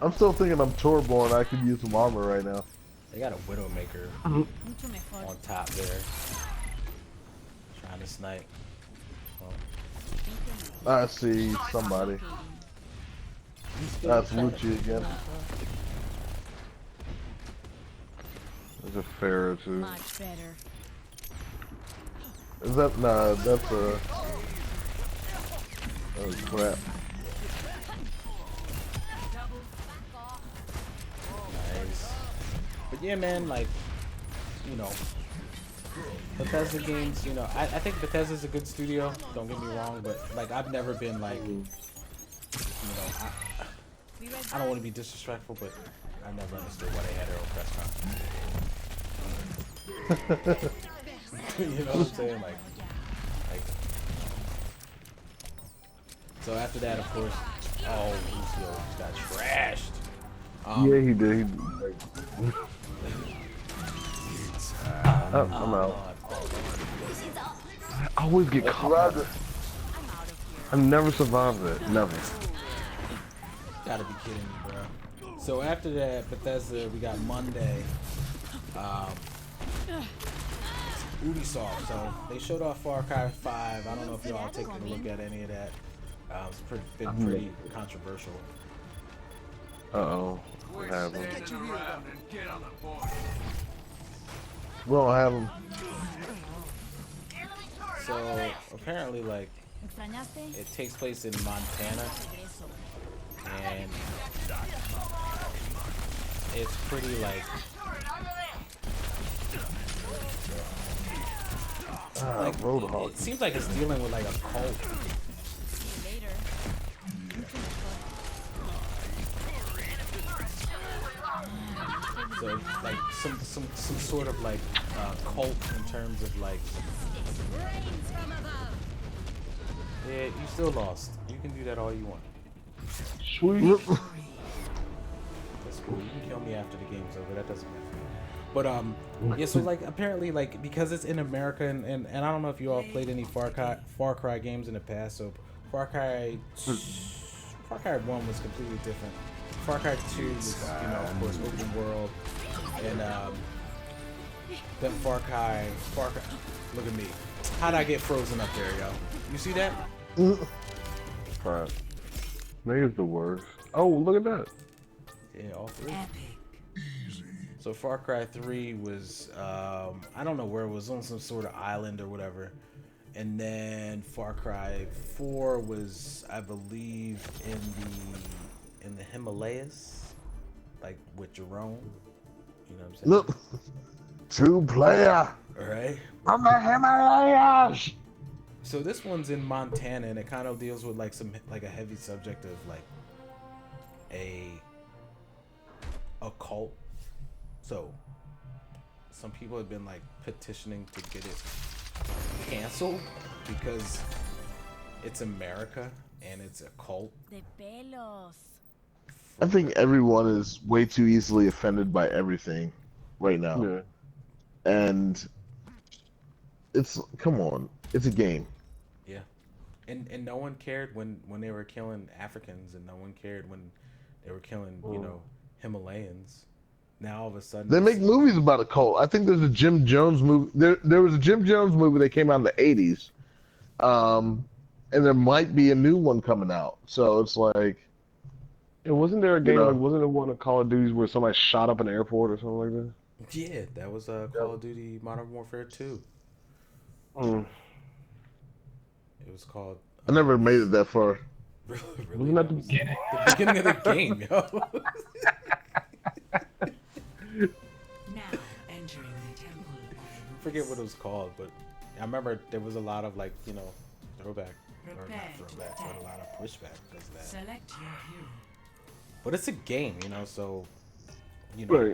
I'm still thinking I'm Torborn. I could use some armor right now. They got a Widowmaker Mucho mejor. on top there, trying to snipe. Oh. I see somebody. That's Lucci again. There's a Pharaoh too. Much better. Is that nah? That's a. Oh crap! Nice. But yeah, man, like, you know, Bethesda games, you know, I think Bethesda's a good studio, don't get me wrong, but like I've never been like, you know, I don't want to be disrespectful, but I never understood why they had their own press conference. You know what I'm saying? Like, so after that, of course, oh, Lucio got trashed. Yeah, he did. I'm out. I always get caught. I never survived it. Never. Gotta be kidding me, bro. So after that, Bethesda, we got Monday. Ubisoft. So they showed off Far Cry 5. I don't know if y'all taking a look at any of that. It's been pretty controversial. Uh-oh. What happened? We don't have him. So apparently, like, ¿Extrañaste? it takes place in Montana, Regreso. and it's pretty like Roadhog. it seems like it's dealing with like a cult. Later. So like some sort of like cult in terms of like, yeah, you still lost. You can do that all you want. Sweet. That's cool. You can kill me after the game's over. That doesn't matter. But yeah. So like apparently like because it's in America and I don't know if you all played any Far Cry games in the past. So Far Cry 1 was completely different. Far Cry 2 was, you know, of course, open world, and then Far Cry. Look at me. How'd I get frozen up there, yo? You see that? Crap. Nigga's the worst. Oh, look at that. Yeah, all three. So Far Cry 3 was, I don't know where it was, on some sort of island or whatever, And then Far Cry 4 was, I believe, in the Himalayas, like with Jerome. You know what I'm saying? Look, true player. All right. I'm the Himalayas. So this one's in Montana, and it kind of deals with like a heavy subject of like a cult. So some people have been like petitioning to get it canceled because it's America and it's a cult. De pelos. I think everyone is way too easily offended by everything right now. Yeah. And come on, it's a game. Yeah. And no one cared when they were killing Africans, and no one cared when they were killing, you know, Himalayans. Now all of a sudden They make movies about a cult. I think there's a Jim Jones movie. There was a Jim Jones movie that came out in the 80s. And there might be a new one coming out. So it's like, And wasn't there a game, know. like, wasn't there one of Call of Duty where somebody shot up an airport or something like that? Yeah, that was Call of Duty Modern Warfare 2. Mm. It was called I never made it that far. really, Wasn't that the beginning? the beginning of the game, yo. Now entering the temple. I forget what it was called, but I remember there was a lot of like, you know, throwback or not throwback, but a lot of pushback because of that. Select your hero. But it's a game, you know, so you know, Right.